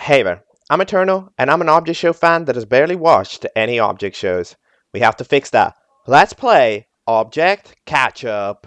Hey there, I'm Eternal, and I'm an object show fan that has barely watched any object shows. We have to fix that. Let's play Object Catchup.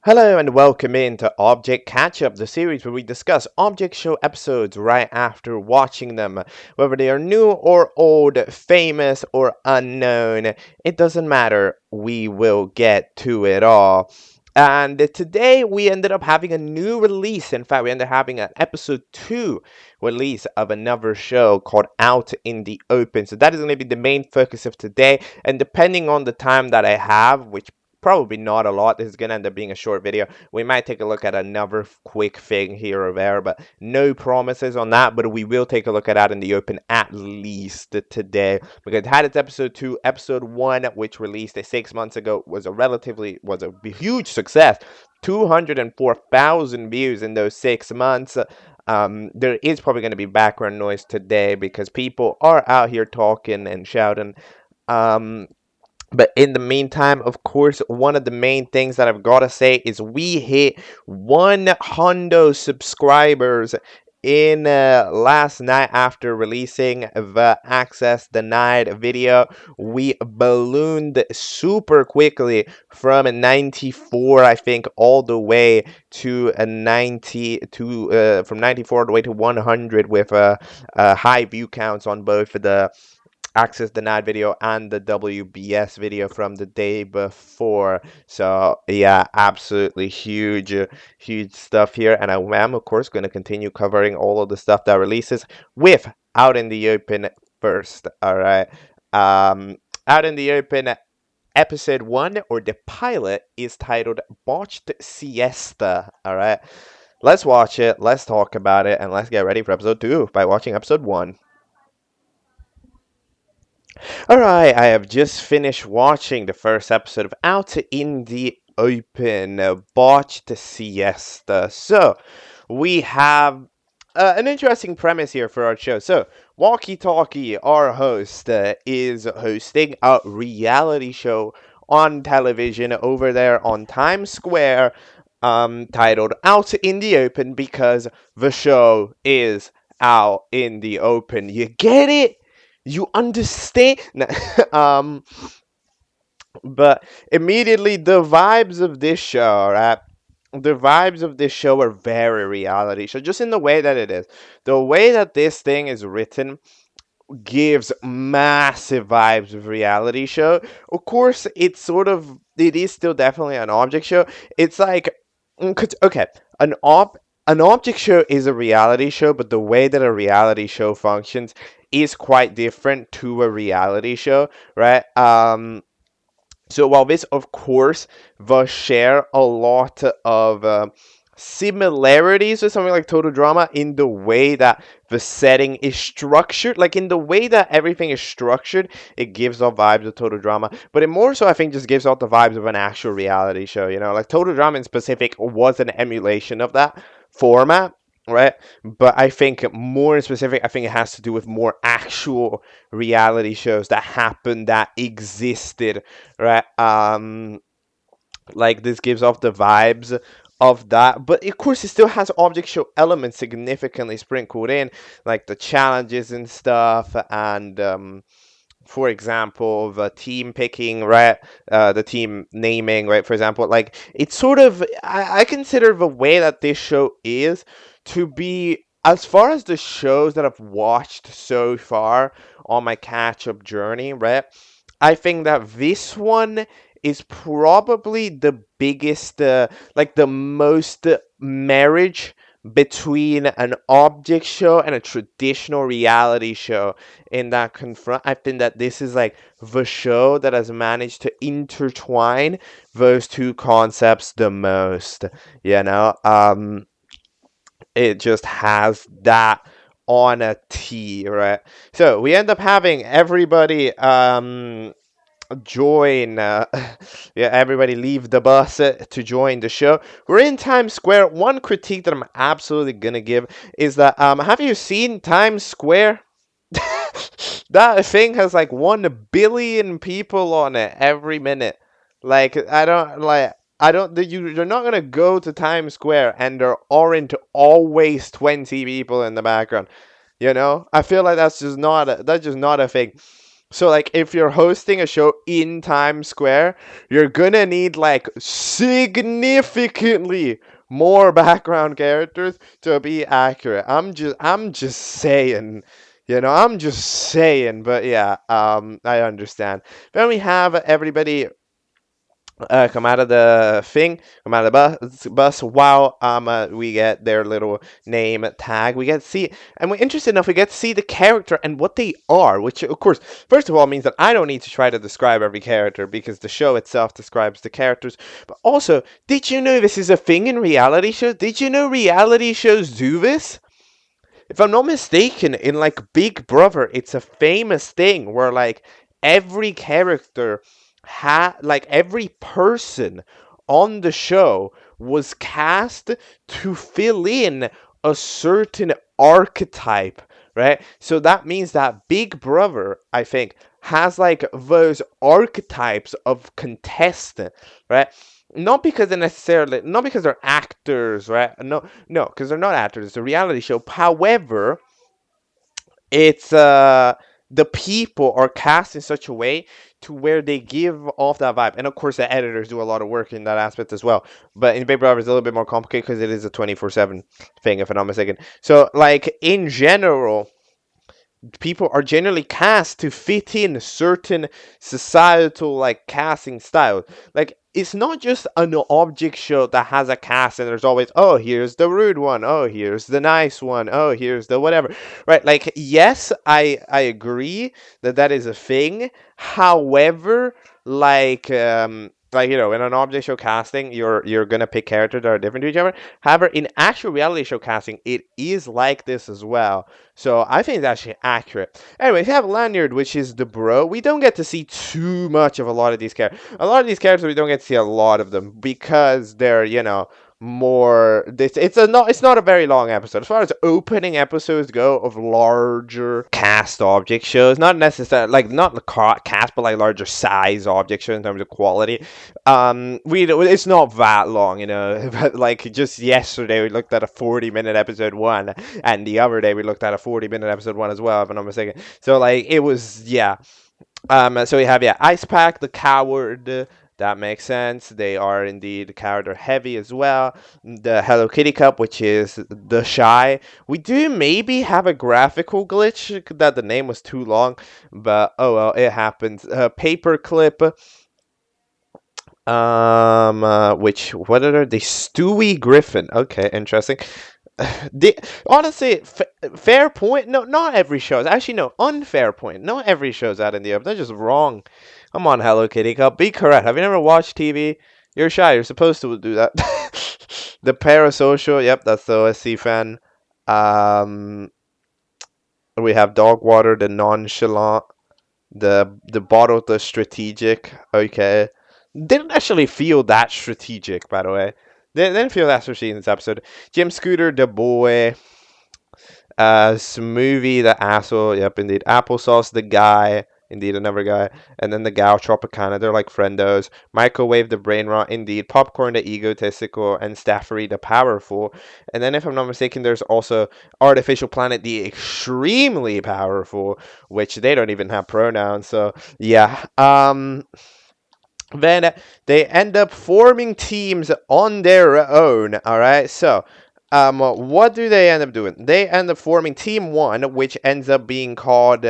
Hello and welcome into Object Catchup, the series where we discuss object show episodes right after watching them. Whether they are new or old, famous or unknown, it doesn't matter. We will get to it all. And today we ended up having a new release. In fact, we ended up having an episode 2 release of another show called Out in the Open. So that is going to be the main focus of today. And depending on the time that I have, which probably not a lot. This is going to end up being a short video. We might take a look at another quick thing here or there, but no promises on that. But we will take a look at that in the open at least today. Because it had its episode 2, episode 1, which released 6 months ago, was a huge success. 204,000 views in those 6 months. There is probably going to be background noise today because people are out here talking and shouting. But in the meantime, of course, one of the main things that I've got to say is we hit 100 subscribers in last night after releasing the access denied video. We ballooned super quickly from 94, I think, all the way to a 90 to from 94 all the way to 100 with high view counts on both the access denied video and the WBS video from the day before. So yeah, absolutely huge stuff here, and I am of course going to continue covering all of the stuff that releases with Out in the Open first. All right, Out in the Open episode 1, or the pilot, is titled Botched Siesta. All right, let's watch it, let's talk about it, and let's get ready for episode 2 by watching episode 1. Alright, I have just finished watching the first episode of Out in the Open, Botched Siesta. So, we have an interesting premise here for our show. So, Walkie Talkie, our host, is hosting a reality show on television over there on Times Square, titled Out in the Open because the show is out in the open. You get it? You understand? um, but immediately the vibes of this show, right? The vibes of this show are very reality show, just in the way that it is. The way that this thing is written gives massive vibes of reality show. Of course, it is still definitely an object show. It's like, okay, an object show is a reality show, but the way that a reality show functions is quite different to a reality show, right? So while this, of course, will share a lot of similarities with something like Total Drama in the way that the setting is structured, like in the way that everything is structured, it gives off vibes of Total Drama. But it more so, I think, just gives off the vibes of an actual reality show. You know, like Total Drama in specific was an emulation of that format. Right, but I think more in specific, I think it has to do with more actual reality shows that happened, that existed, right? Like this gives off the vibes of that, but of course it still has object show elements significantly sprinkled in, like the challenges and stuff, and for example, the team picking, right? The team naming, right? For example, like it's sort of, I consider the way that this show is to be, as far as the shows that I've watched so far on my catch up journey, right? I think that this one is probably the biggest, like the most marriage between an object show and a traditional reality show in that confront. I think that this is like the show that has managed to intertwine those two concepts the most, you know. It just has that on a T, right? So we end up having everybody join yeah, everybody leave the bus to join the show. We're in Times Square. One critique that I'm absolutely gonna give is that have you seen Times Square? That thing has like 1 billion people on it every minute. Like, I don't like, I don't. You're not gonna go to Times Square and there aren't always 20 people in the background. I feel like that's just not a thing. So like if you're hosting a show in Times Square, you're gonna need like significantly more background characters to be accurate. I'm just saying. I'm just saying, but yeah, I understand. Then we have everybody come out of the thing, come out of the bus. Wow, we get their little name tag. We get to see, and we're interested enough. We get to see the character and what they are, which of course, first of all, means that I don't need to try to describe every character because the show itself describes the characters. But also, did you know this is a thing in reality shows? Did you know reality shows do this? If I'm not mistaken, in like Big Brother, it's a famous thing where like every character like every person on the show was cast to fill in a certain archetype, right? So that means that Big Brother, I think, has like those archetypes of contestant, right? Not because they're actors, right? No, because they're not actors. It's a reality show. However, it's the people are cast in such a way to where they give off that vibe, and of course the editors do a lot of work in that aspect as well. But in Big Brother, it's a little bit more complicated because it is a 24/7 thing, if I'm not mistaken. So, like in general, people are generally cast to fit in certain societal like casting styles. Like it's not just an object show that has a cast and there's always, oh, here's the rude one, oh, here's the nice one, oh, here's the whatever, right? Like yes, I agree that that is a thing. However, like in an object show casting, you're gonna pick characters that are different to each other. However, in actual reality show casting, it is like this as well. So I think it's actually accurate. Anyway, we have Lanyard, which is the bro. We don't get to see too much of a lot of these characters. A lot of these characters, we don't get to see a lot of them because they're, more. It's not a very long episode. As far as opening episodes go of larger cast object shows, not necessarily like not the cast, but like larger size object shows in terms of quality. It's not that long, but like just yesterday we looked at a 40-minute episode one, and the other day we looked at a 40-minute episode one as well, if I'm not mistaken. So like it was, yeah. So we have, yeah, Ice Pack, the coward. That makes sense. They are indeed character heavy as well. The Hello Kitty Cup, which is the shy. We do maybe have a graphical glitch that the name was too long, but oh well, it happens. Paperclip. Which what are they? Stewie Griffin. Okay, interesting. Honestly, fair point. No, not every show is actually no unfair point. Not every show's out in the open. They're just wrong. Come on, Hello Kitty Cup. Be correct. Have you never watched TV? You're shy. You're supposed to do that. The parasocial. Yep, that's the OSC fan. Um, we have Dogwater, the nonchalant, the bottle, the strategic. Okay, didn't actually feel that strategic, by the way. Didn't feel that strategic in this episode. Jim Scooter, the boy. Smoothie, the asshole. Yep, indeed. Applesauce, the guy. Indeed, another guy. And then the gal, Tropicana. They're like friendos. Microwave, the brain rot. Indeed. Popcorn, the egotistical. And Staffery, the powerful. And then, if I'm not mistaken, there's also Artificial Planet, the extremely powerful, which they don't even have pronouns. So, yeah. Then they end up forming teams on their own. All right. So, what do they end up doing? They end up forming Team 1, which ends up being called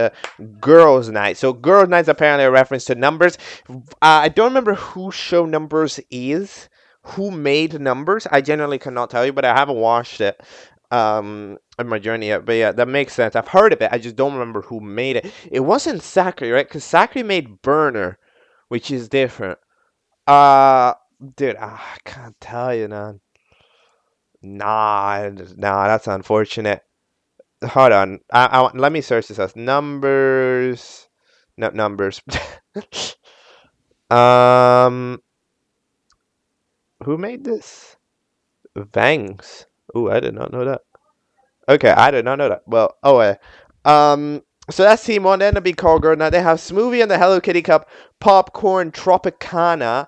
Girls' Night. So, Girls' Night is apparently a reference to numbers. I don't remember who show numbers is, who made numbers. I generally cannot tell you, but I haven't watched it on my journey yet. But yeah, that makes sense. I've heard of it. I just don't remember who made it. It wasn't Zachary, right? Because Zachary made Burner, which is different. Uh, Dude, I can't tell you, man. Nah, that's unfortunate. Hold on. Let me search this as numbers. No, numbers. um, who made this? Vangs. Ooh, I did not know that. Okay, I did not know that. Well, oh, so that's Team 1. They end up being called Girl. Now they have Smoothie and the Hello Kitty Cup, Popcorn, Tropicana,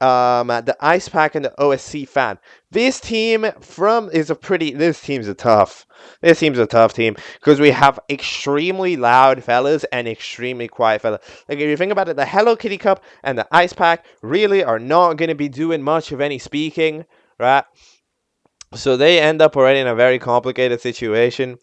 the Ice Pack and the OSC Fan. This team this team's a tough. This team's a tough team because we have extremely loud fellas and extremely quiet fellas. Like if you think about it, the Hello Kitty Cup and the Ice Pack really are not going to be doing much of any speaking, right? So they end up already in a very complicated situation,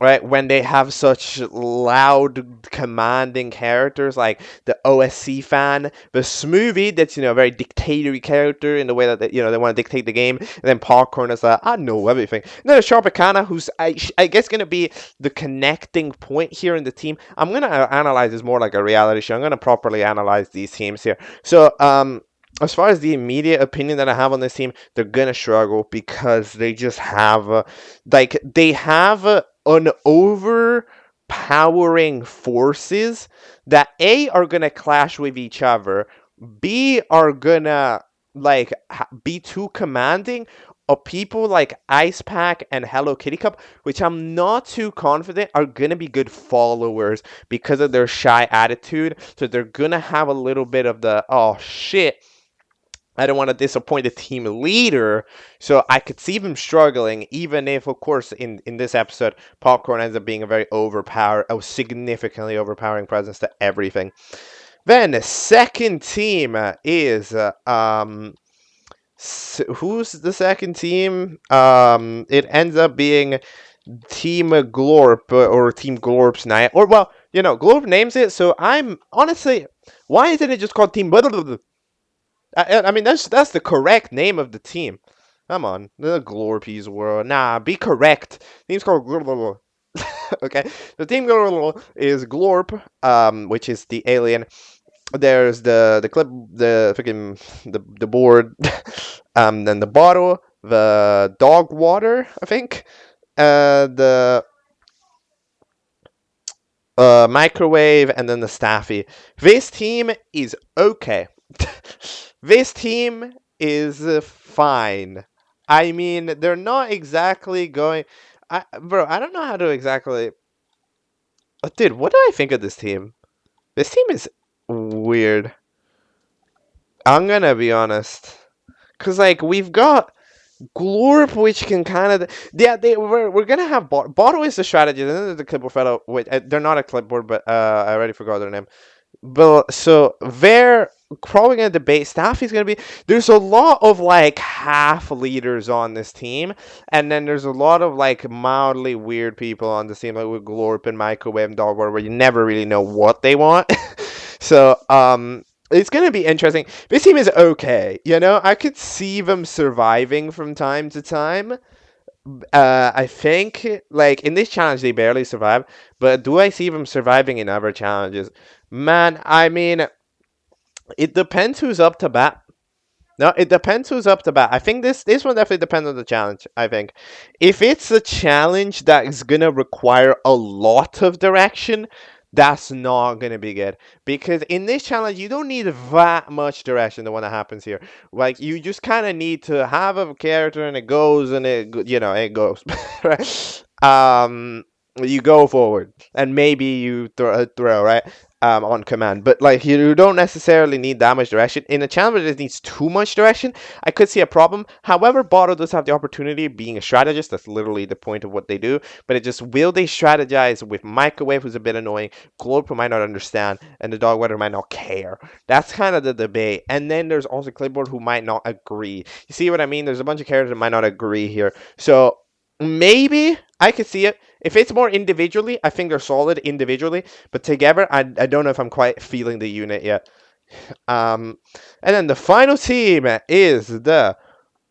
right? When they have such loud, commanding characters like the OSC Fan, the Smoothie, that's a very dictatorial character in the way that they want to dictate the game, and then Popcorn is I know everything. And then the Sharpicana, who's I guess gonna be the connecting point here in the team. I'm gonna analyze this more like a reality show. I'm gonna properly analyze these teams here. So as far as the immediate opinion that I have on this team, they're gonna struggle because they just have an overpowering forces that A are gonna clash with each other, B are gonna be too commanding of people like Ice Pack and Hello Kitty Cup, which I'm not too confident are gonna be good followers because of their shy attitude. So they're gonna have a little bit of the oh shit, I don't want to disappoint the team leader, so I could see them struggling, even if, of course, in this episode, Popcorn ends up being a significantly overpowering presence to everything. Then, the second team is, who's the second team? It ends up being Team Glorp, or Team Glorp's Night, or, well, Glorp names it, so I'm, honestly, why isn't it just called Team blah, blah, blah? I mean, that's the correct name of the team. Come on, the Glorpies world. Nah, be correct. Team's called Glorp. Okay, the team Glorp is Glorp, which is the alien. There's the clip, the freaking the board, then the bottle, the dog water, I think, the microwave, and then the staffy. This team is okay. This team is fine. I mean, they're not exactly going. Bro, I don't know how to exactly. Dude, what do I think of this team? This team is weird. I'm gonna be honest. Cause we've got Glorp, which can kind of we're gonna have Bottle is the strategist, and then there's the clipboard fellow. Wait, they're not a clipboard, but I already forgot their name. But so they're probably gonna debate. Staffy's gonna be. There's a lot of half leaders on this team, and then there's a lot of mildly weird people on the team, like with Glorp and Microwave and Dogwater, where you never really know what they want. So it's gonna be interesting. This team is okay. I could see them surviving from time to time. I think in this challenge they barely survive, but do I see them surviving in other challenges? Man, I mean, it depends who's up to bat. No, it depends who's up to bat. I think this one definitely depends on the challenge. I think if it's a challenge that is gonna require a lot of direction, that's not gonna be good, because in this challenge you don't need that much direction. The one that happens here, you just kind of need to have a character and it goes and it goes. Right? You go forward and maybe you throw right. On command, but you don't necessarily need that much direction. In a challenge that needs too much direction, I could see a problem. However, Bottle does have the opportunity of being a strategist. That's literally the point of what they do. But it just, will they strategize with Microwave, who's a bit annoying, Glorp, who might not understand, and the Dog Weather might not care. That's kind of the debate. And then there's also Clipboard, who might not agree. You see what I mean? There's a bunch of characters that might not agree here. So maybe I could see it. If it's more individually, I think they're solid individually, but together, I don't know if I'm quite feeling the unit yet. And then the final team is the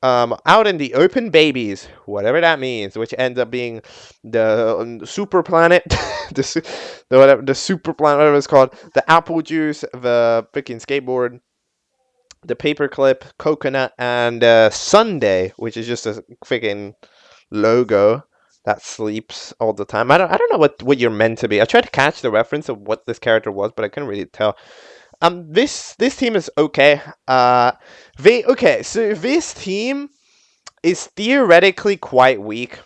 out in the open babies, whatever that means, which ends up being the super planet, the super planet, whatever it's called, the apple juice, the freaking skateboard, the paperclip, coconut, and Sunday, which is just a freaking logo that sleeps all the time. I don't know what you're meant to be. I tried to catch the reference of what this character was, but I couldn't really tell. This team is okay. So this team is theoretically quite weak,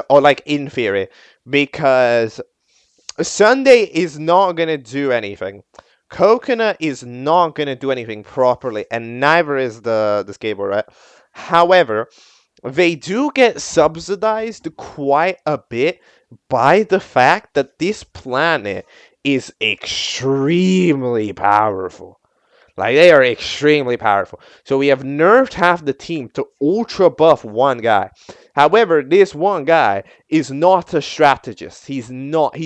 or in theory, because Sunday is not gonna do anything. Coconut is not gonna do anything properly, and neither is the skateboard, right? However, they do get subsidized quite a bit by the fact that this planet is extremely powerful. Like, they are extremely powerful. So we have nerfed half the team to ultra buff one guy. However, this one guy is not a strategist. He's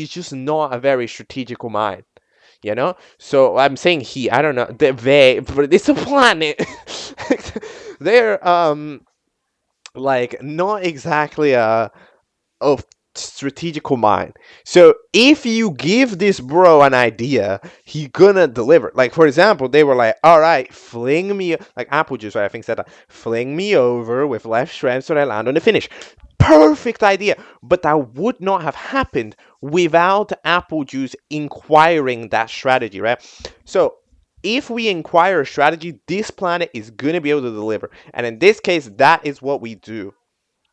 just not a very strategical mind. So I'm saying I don't know, but it's a planet. They're like not exactly of strategical mind. So if you give this bro an idea, he gonna deliver. Like, for example, they were like, all right, fling me, like Apple Juice, right? I think said that, fling me over with left strength so that I land on the finish. Perfect idea. But that would not have happened without Apple Juice inquiring that strategy, right? So if we inquire a strategy, this planet is going to be able to deliver. And in this case, that is what we do,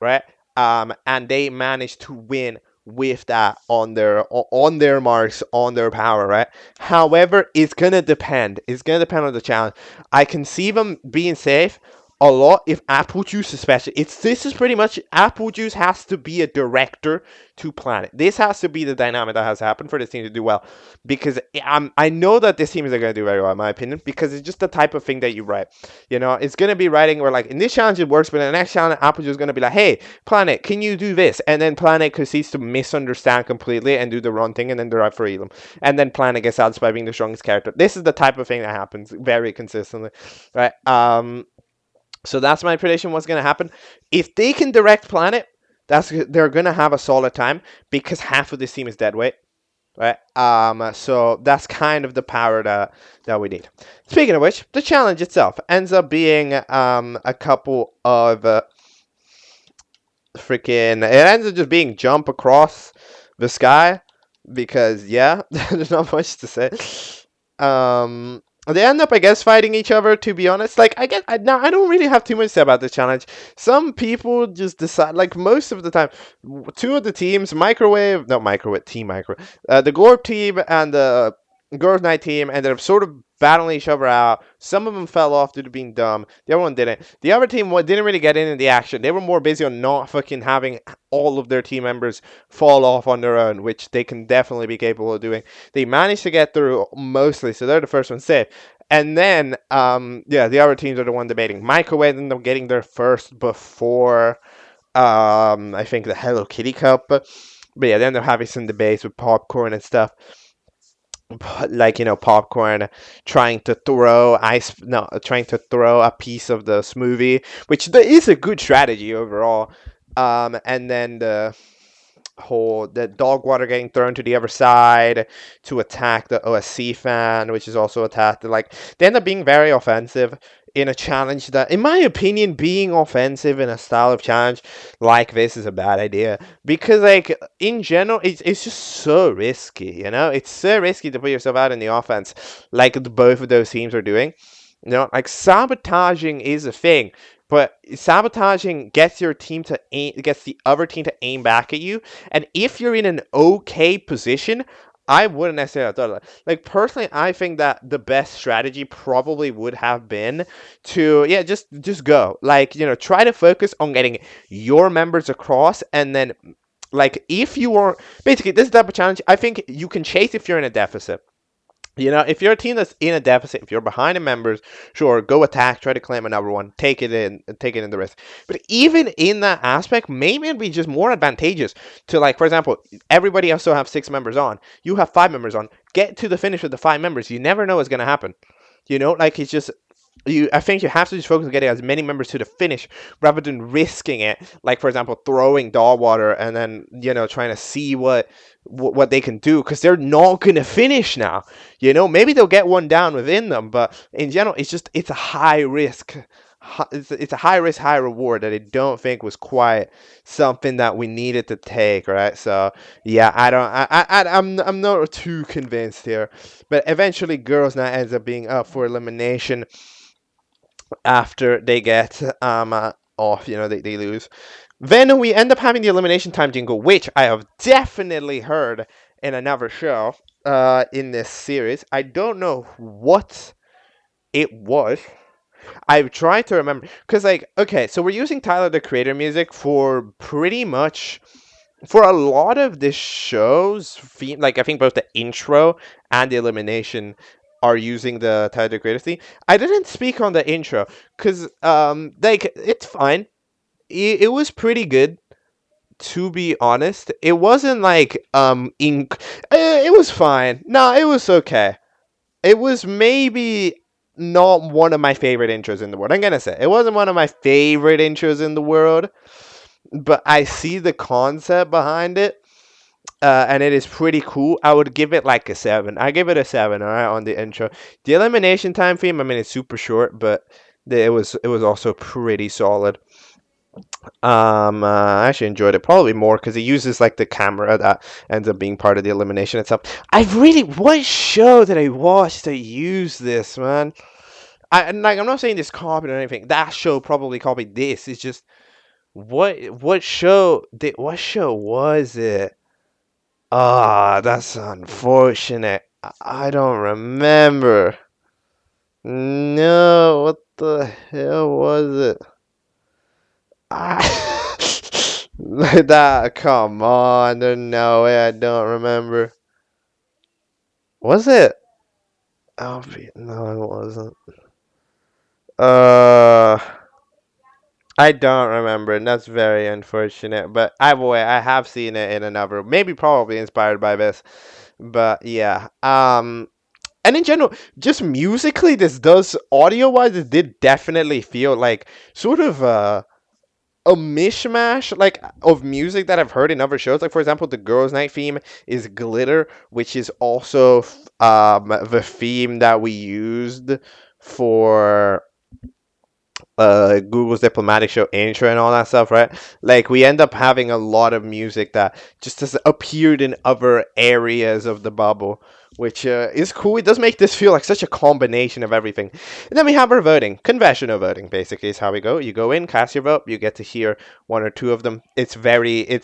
right? And they managed to win with that on their marks, on their power, right? However, it's gonna depend. It's gonna depend on the challenge. I can see them being safe a lot if Apple Juice, especially. This is pretty much Apple Juice has to be a director to Planet. This has to be the dynamic that has happened for this team to do well, because I know that this team is not going to do very well in my opinion, because it's just the type of thing that you write. It's going to be writing where, like, in this challenge it works, but in the next challenge Apple Juice is going to be like, hey Planet, can you do this? And then Planet proceeds to misunderstand completely and do the wrong thing, and then they're out for Elam, and then Planet gets out by being the strongest character. This is the type of thing that happens very consistently, right? So that's my prediction. What's going to happen if they can direct Planet? They're going to have a solid time, because half of this team is dead weight, right? So that's kind of the power that we need. Speaking of which, the challenge itself ends up being a couple of it ends up just being jump across the sky, because yeah, there's not much to say. They end up, I guess, fighting each other, to be honest. Like, now I don't really have too much to say about this challenge. Some people just decide, like, most of the time, two of the teams, Team Microwave, the Gorb team and the Girls Night team, ended up sort of battling each other out. Some of them fell off due to being dumb. The other one didn't. The other team didn't really get in the action. They were more busy on not fucking having all of their team members fall off on their own, which they can definitely be capable of doing. They managed to get through mostly, so they're the first one safe. And then, the other teams are the one debating. Microwave ended up getting there first before, I think, the Hello Kitty Cup. But yeah, they ended up having some debates with Popcorn and stuff. Like, Popcorn trying to throw a piece of the smoothie, which is a good strategy overall. And then the dog water getting thrown to the other side to attack the OSC fan, which is also attacked. Like, they end up being very offensive in a challenge that, in my opinion, being offensive in a style of challenge like this is a bad idea, because, like, in general, it's just so risky. It's so risky to put yourself out in the offense, like both of those teams are doing. Like, sabotaging is a thing, but sabotaging gets gets the other team to aim back at you, and if you're in an okay position, I wouldn't necessarily have thought of that. Like, personally, I think that the best strategy probably would have been to, just go. Like, try to focus on getting your members across, and then, like, if you are, basically, this type of challenge, I think you can chase if you're in a deficit. If you're a team that's in a deficit, if you're behind in members, sure, go attack, try to claim another one, take it in the risk. But even in that aspect, maybe it'd be just more advantageous to, like, for example, everybody else have 6 members on. You have 5 members on. Get to the finish with the 5 members. You never know what's going to happen. Like, it's just, I think you have to just focus on getting as many members to the finish rather than risking it. Like, for example, throwing dog water and then, trying to see what they can do, because they're not going to finish now. Maybe they'll get one down within them, but in general, it's a high risk. It's a high risk, high reward that I don't think was quite something that we needed to take, right? So yeah, I'm not too convinced here, but eventually, Girls Night ends up being up for elimination after they get off. They lose. Then we end up having the elimination time jingle, which I have definitely heard in another show. in this series. I don't know what it was. I've tried to remember because, like, okay, so we're using Tyler the Creator music for pretty much for a lot of the show's like I think both the intro and the elimination are using the Tyler the Creator theme. I didn't speak on the intro because like it's fine. It was pretty good, to be honest. It wasn't like it was fine. No, it was okay. It was maybe not one of my favorite intros in the world. I'm gonna say it wasn't one of my favorite intros in the world, but I see the concept behind it, and it is pretty cool. I would give it like a 7. I give it a 7. All right, on the intro. The elimination time theme, I mean, it's super short, but it was also pretty solid. I actually enjoyed it probably more because it uses like the camera that ends up being part of the elimination itself. What show did I watch that used this, man? And like I'm not saying this copied or anything. That show probably copied this. It's just what show was it? Ah, that's unfortunate. I don't remember. No, what the hell was it? Ah, that, come on, there's no way I don't remember. Was it? Oh, no, it wasn't. Uh, I don't remember, and that's very unfortunate. But I have seen it in another, maybe probably inspired by this. But yeah, and in general, just musically, this does audio wise, it did definitely feel like sort of a mishmash like of music that I've heard in other shows. Like for example, the girls' night theme is Glitter, which is also the theme that we used for Google's diplomatic show intro and all that stuff, right? Like we end up having a lot of music that just has appeared in other areas of the bubble, which is cool. It does make this feel like such a combination of everything. And then we have our voting. Conventional voting, basically, is how we go. You go in, cast your vote, you get to hear one or two of them. It's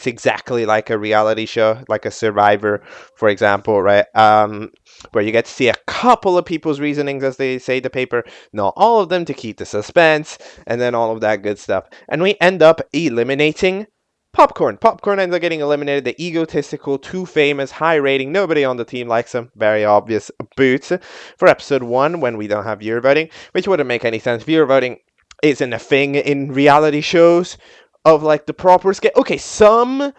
exactly like a reality show, like a Survivor, for example, right? Where you get to see a couple of people's reasonings, as they say the paper, not all of them, to keep the suspense, and then all of that good stuff. And we end up eliminating Popcorn. Popcorn ends up getting eliminated. The egotistical, too famous, high rating, nobody on the team likes him. Very obvious boots for episode 1 when we don't have viewer voting, which wouldn't make any sense. Viewer voting isn't a thing in reality shows of like the proper scale. Okay, some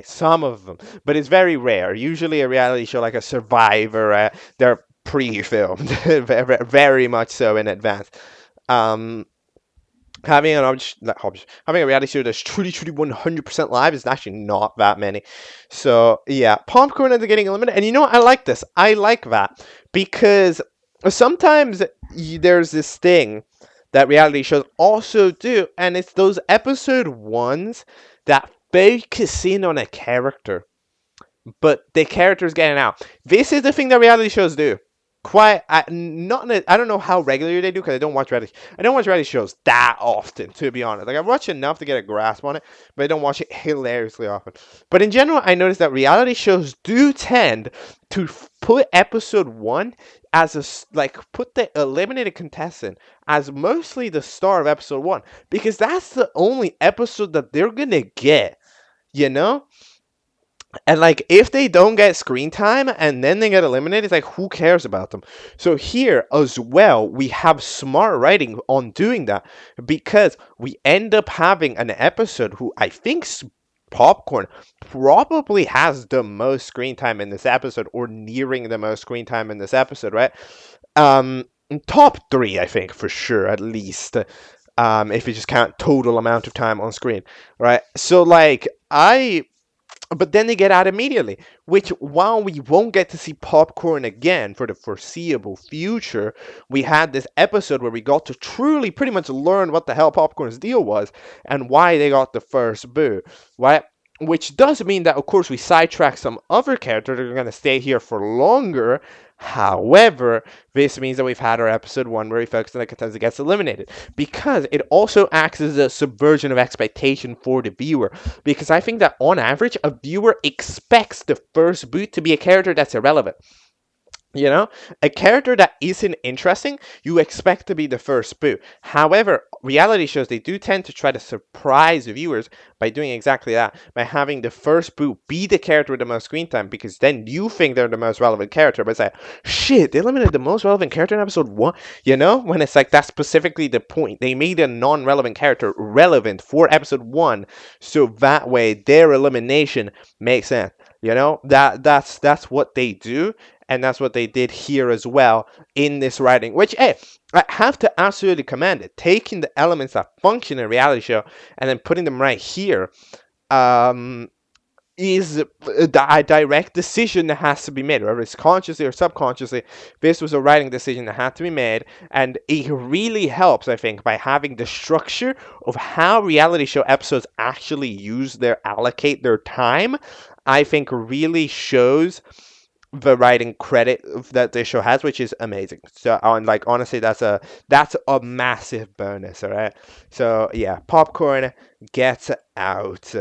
some of them, but it's very rare. Usually a reality show like a Survivor, they're pre-filmed, very much so in advance. Um, having a reality show that's truly 100% live is actually not that many. So yeah, Popcorn ends up getting eliminated, and you know what? I like this. I like that because sometimes there's this thing that reality shows also do, and it's those episode 1s that focus in on a character, but the character's getting out. This is the thing that reality shows do. I don't know how regularly they do because I don't watch reality shows that often, to be honest. Like I watch enough to get a grasp on it, but I don't watch it hilariously often. But in general, I noticed that reality shows do tend to put episode 1 as put the eliminated contestant as mostly the star of episode 1, because that's the only episode that they're gonna get, you know? And like if they don't get screen time and then they get eliminated, it's like who cares about them? So here as well, we have smart writing on doing that because we end up having an episode who I think Popcorn probably has the most screen time in this episode, or nearing the most screen time in this episode, right? Top 3, I think, for sure, at least. If you just count total amount of time on screen, right? So like but then they get out immediately, which, while we won't get to see Popcorn again for the foreseeable future, we had this episode where we got to truly pretty much learn what the hell Popcorn's deal was and why they got the first boo, right? Which does mean that, of course, we sidetrack some other characters that are going to stay here for longer. However, this means that we've had our episode 1 where we focus on the contestant that gets eliminated, because it also acts as a subversion of expectation for the viewer. Because I think that on average, a viewer expects the first boot to be a character that's irrelevant. You know, a character that isn't interesting, you expect to be the first boo. However, reality shows, they do tend to try to surprise viewers by doing exactly that, by having the first boo be the character with the most screen time, because then you think they're the most relevant character. But it's like, shit, they eliminated the most relevant character in episode 1. You know, when it's like, that's specifically the point. They made a non-relevant character relevant for episode 1, so that way their elimination makes sense. You know, that's what they do, and that's what they did here as well in this writing, which, hey, I have to absolutely commend it. Taking the elements that function in a reality show and then putting them right here is a direct decision that has to be made, whether it's consciously or subconsciously. This was a writing decision that had to be made, and it really helps, I think, by having the structure of how reality show episodes actually allocate their time. I think really shows the writing credit that this show has, which is amazing. So, honestly, that's a massive bonus. All right. So yeah, popcorn gets out.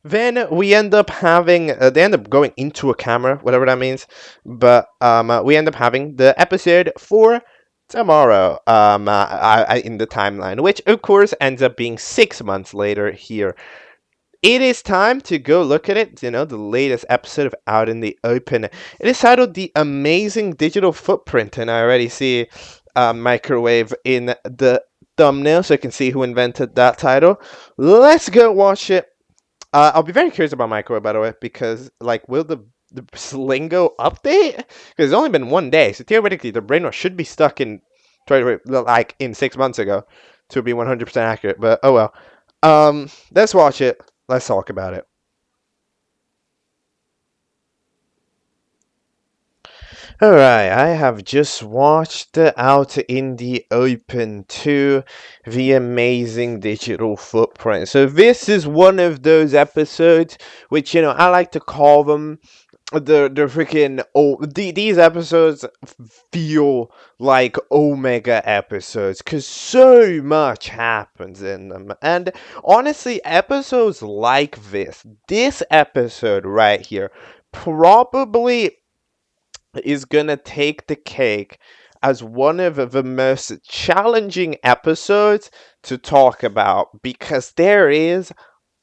Then we end up having they end up going into a camera, whatever that means. But we end up having the episode for tomorrow in the timeline, which of course ends up being 6 months later here. It is time to go look at it. You know, the latest episode of Out in the Open. It is titled The Amazing Digital Footprint, and I already see Microwave in the thumbnail, so I can see who invented that title. Let's go watch it. I'll be very curious about Microwave, by the way, because, like, will the Slingo update? Because it's only been 1 day, so theoretically the brainwash should be stuck in 6 months ago to be 100% accurate. But oh well. Let's watch it. Let's talk about it. Alright, I have just watched Out in the Open 2, The Amazing Digital Footprint. So this is one of those episodes which, I like to call them the freaking these episodes feel like Omega episodes, because so much happens in them. And honestly, episodes like this episode right here probably is gonna take the cake as one of the most challenging episodes to talk about, because there is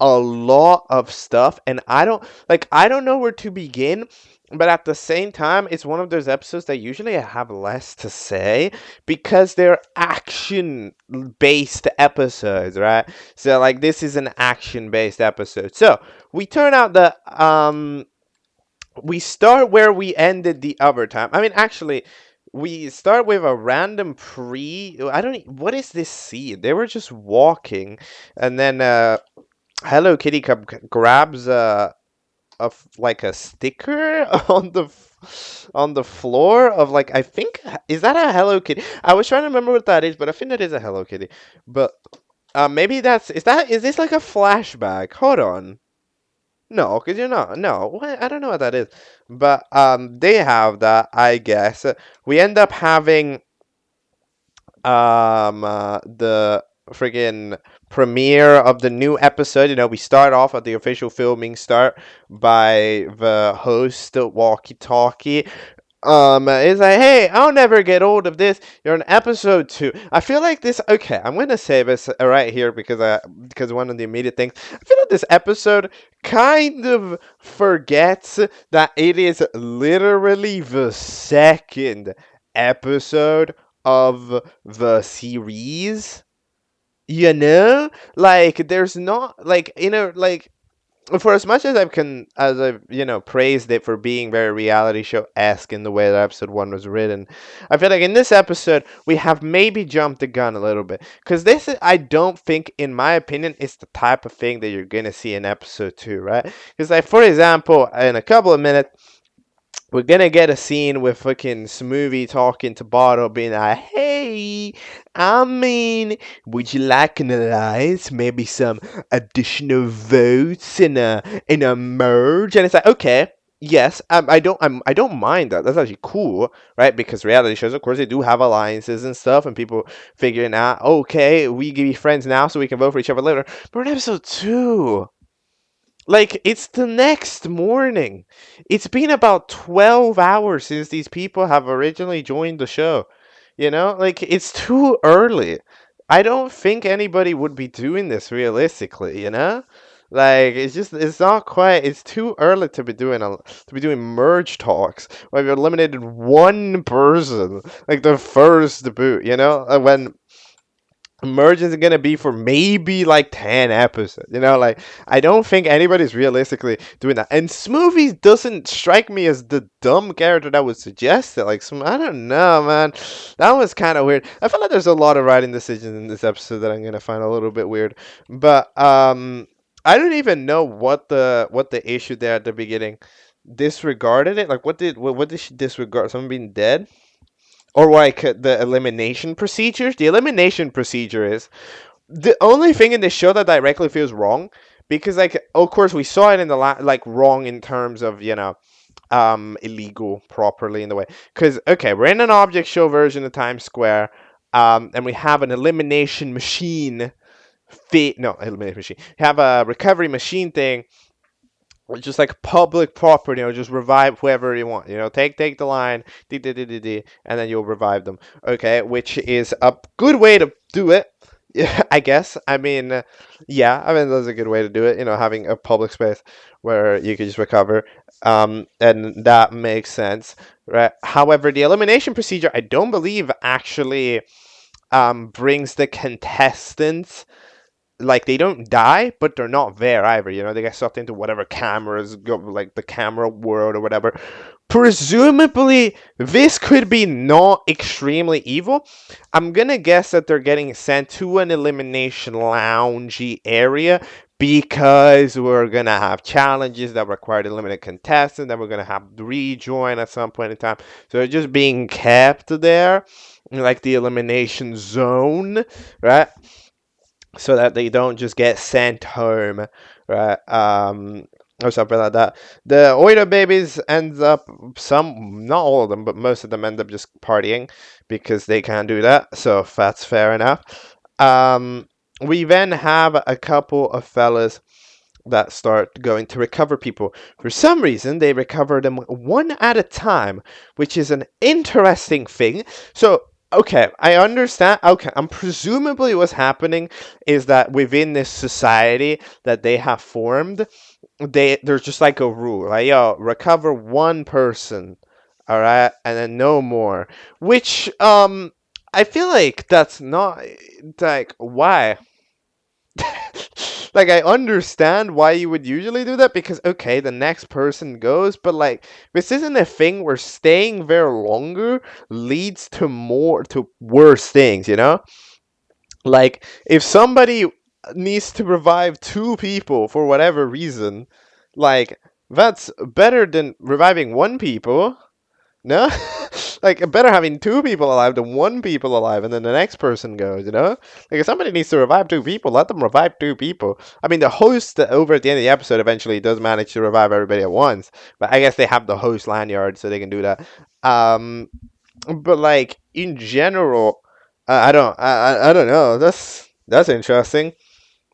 a lot of stuff, and I don't know where to begin. But at the same time, it's one of those episodes that usually I have less to say, because they're action based episodes, right? So like, this is an action based episode. So we turn out that we start where we ended the other time. I mean, actually, we start with a random what is this scene? They were just walking, and then Hello Kitty grabs like a sticker on the floor of, like, I think, is that a Hello Kitty? I was trying to remember what that is, but I think that is a Hello Kitty. But maybe is this like a flashback? Hold on. No, because you're not. No, what? I don't know what that is. But they have that, I guess. We end up having the friggin' premiere of the new episode. We start off at the official filming start by the host walkie-talkie. It's like, hey, I'll never get old of this. You're on episode 2. I feel like this. Okay, I'm gonna say this right here because one of the immediate things. I feel like this episode kind of forgets that it is literally the second episode of the series. Like, there's not, like, like, for as much as I've praised it for being very reality show-esque in the way that episode 1 was written, I feel like in this episode we have maybe jumped the gun a little bit, because I don't think, in my opinion, it's the type of thing that you're gonna see in episode 2, right? Because, like, for example, in a couple of minutes we're gonna get a scene with fucking Smoothie talking to Bottle, being like, hey, would you like an alliance? Maybe some additional votes in a merge? And it's like, okay, yes, I don't mind that. That's actually cool, right? Because reality shows, of course, they do have alliances and stuff, and people figuring out, okay, we can be friends now, so we can vote for each other later. But in episode two, like, it's the next morning. It's been about 12 hours since these people have originally joined the show. You know, like, it's too early. I don't think anybody would be doing this realistically, you know? Like, it's not quite, it's too early to be doing merge talks where you've eliminated one person, like the first boot, you know? When merge is gonna be for maybe like 10 episodes, you know, like, I don't think anybody's realistically doing that. And Smoothie doesn't strike me as the dumb character that would suggest it. Like, I don't know, man, that was kind of weird. I feel like there's a lot of writing decisions in this episode that I'm gonna find a little bit weird. But I don't even know what the issue there at the beginning disregarded it. Like, what did she disregard? Someone being dead? Or like the elimination procedures? The elimination procedure is the only thing in the show that directly feels wrong, because, like, of course we saw it in the like, wrong in terms of, illegal properly in the way, because, okay, we're in an object show version of Times Square, and we have an elimination machine fit no elimination machine, we have a recovery machine thing, just like public property, just revive whoever you want. Take the line, and then you'll revive them. Okay, which is a good way to do it. Yeah, I guess. I mean, yeah, I mean, that's a good way to do it. Having a public space where you can just recover, and that makes sense, right? However, the elimination procedure, I don't believe actually brings the contestants, like, they don't die, but they're not there either. They get sucked into whatever cameras go, like the camera world or whatever. Presumably, this could be not extremely evil. I'm gonna guess that they're getting sent to an elimination loungy area because we're gonna have challenges that require the limited contestant, that we're gonna have rejoin at some point in time. So they're just being kept there, like the elimination zone, right? So that they don't just get sent home, right? Or something like that. The oito babies ends up, some, not all of them, but most of them end up just partying because they can't do that. So that's fair enough. We then have a couple of fellas that start going to recover people. For some reason, they recover them one at a time, which is an interesting thing. So, okay, I understand. Okay, presumably what's happening is that within this society that they have formed, there's just like a rule, like, yo, recover one person, all right, and then no more. Which I feel like that's not, like, why. Like, I understand why you would usually do that, because, okay, the next person goes, but, like, this isn't a thing where staying there longer leads to worse things, Like, if somebody needs to revive two people for whatever reason, like, that's better than reviving one people. No? Like, better having two people alive than one people alive, and then the next person goes. Like, if somebody needs to revive two people, let them revive two people. I mean, the host over at the end of the episode eventually does manage to revive everybody at once, but I guess they have the host lanyard, so they can do that. But, like, in general, I don't know. That's interesting.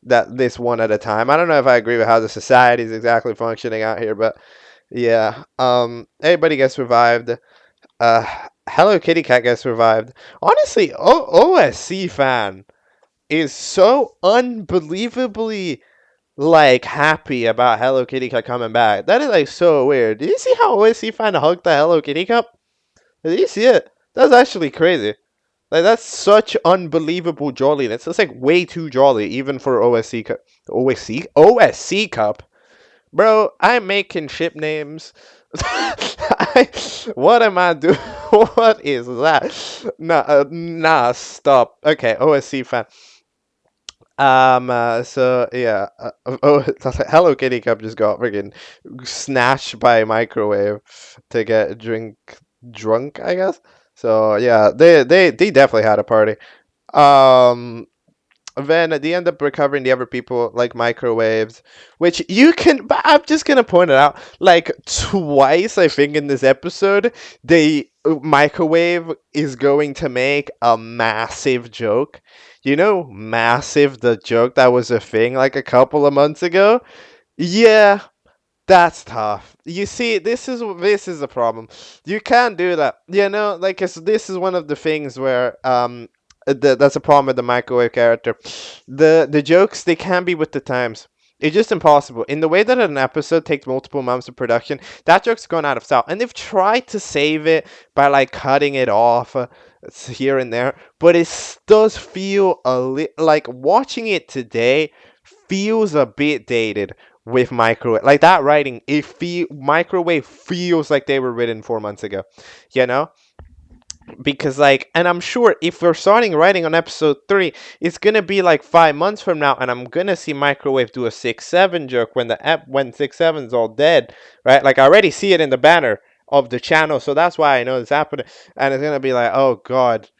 That this one at a time. I don't know if I agree with how the society is exactly functioning out here, but yeah. Everybody gets revived. Uh, Hello Kitty Cat gets revived. Honestly, OSC fan is so unbelievably, like, happy about Hello Kitty Cat coming back. That is, like, so weird. Did you see how OSC fan hugged the Hello Kitty Cup? Did you see it? That's actually crazy. Like, that's such unbelievable jolliness. That's, like, way too jolly, even for OSC Cup. OSC Cup? Bro, I'm making ship names. What am I doing? What is that? Nah, stop. Okay, OSC fan. So yeah. Hello Kitty Cup just got freaking snatched by a microwave to get drunk, I guess. So yeah, they definitely had a party. Um, then they end up recovering the other people like microwaves, which you can. But I'm just gonna point it out. Like twice, I think in this episode, they microwave is going to make a massive joke. You know, massive the joke that was a thing like a couple of months ago. Yeah, that's tough. You see, this is a problem. You can't do that. You know, like this is one of the things where that's a problem with the microwave character. The jokes they can be with the times. It's just impossible. In the way that an episode takes multiple months of production, that joke's gone out of style, and they've tried to save it by like cutting it off here and there, but it does feel like watching it today feels a bit dated with microwave like that writing. Microwave feels like they were written 4 months ago, you know, because like, and I'm sure if we're starting writing on episode 3, it's gonna be like 5 months from now, and I'm gonna see microwave do a 6-7 joke when when 6-7's all dead, right? Like I already see it in the banner of the channel, so that's why I know it's happening, and it's gonna be like, oh god.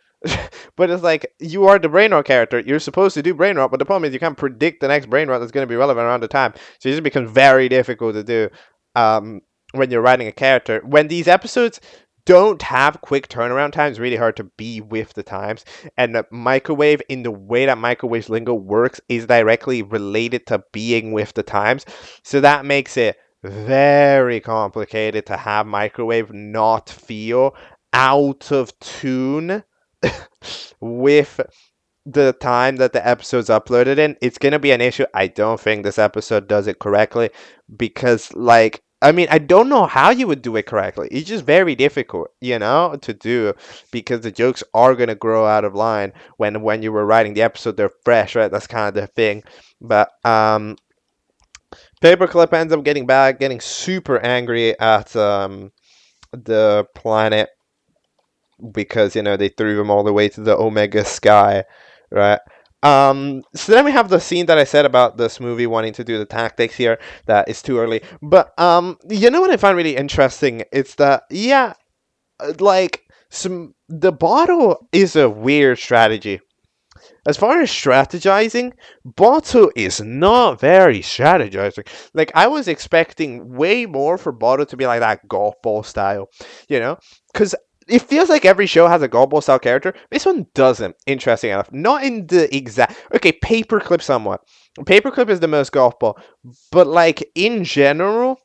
But it's like, you are the brain rot character. You're supposed to do brain rot, but the problem is you can't predict the next brain rot that's going to be relevant around the time. So it just becomes very difficult to do when you're writing a character. When these episodes don't have quick turnaround times, it's really hard to be with the times. And the microwave, in the way that microwave lingo works, is directly related to being with the times. So that makes it very complicated to have microwave not feel out of tune with the time that the episode's uploaded in. It's gonna be an issue. I don't think this episode does it correctly because, like, I mean, I don't know how you would do it correctly. It's just very difficult, you know, to do because the jokes are gonna grow out of line when you were writing the episode. They're fresh, right? That's kind of the thing. But Paperclip ends up getting super angry at the planet because, you know, they threw him all the way to the Omega Sky, right? So then we have the scene that I said about this movie wanting to do the tactics here. That is too early, but you know what I find really interesting? It's that, yeah, like the bottle is a weird strategy. As far as strategizing, Boto is not very strategizing. Like, I was expecting way more for Boto to be like that golf ball style, you know? Because it feels like every show has a golf ball style character. This one doesn't, interesting enough. Not in the exact... Okay, Paperclip somewhat. Paperclip is the most golf ball. But, like, in general...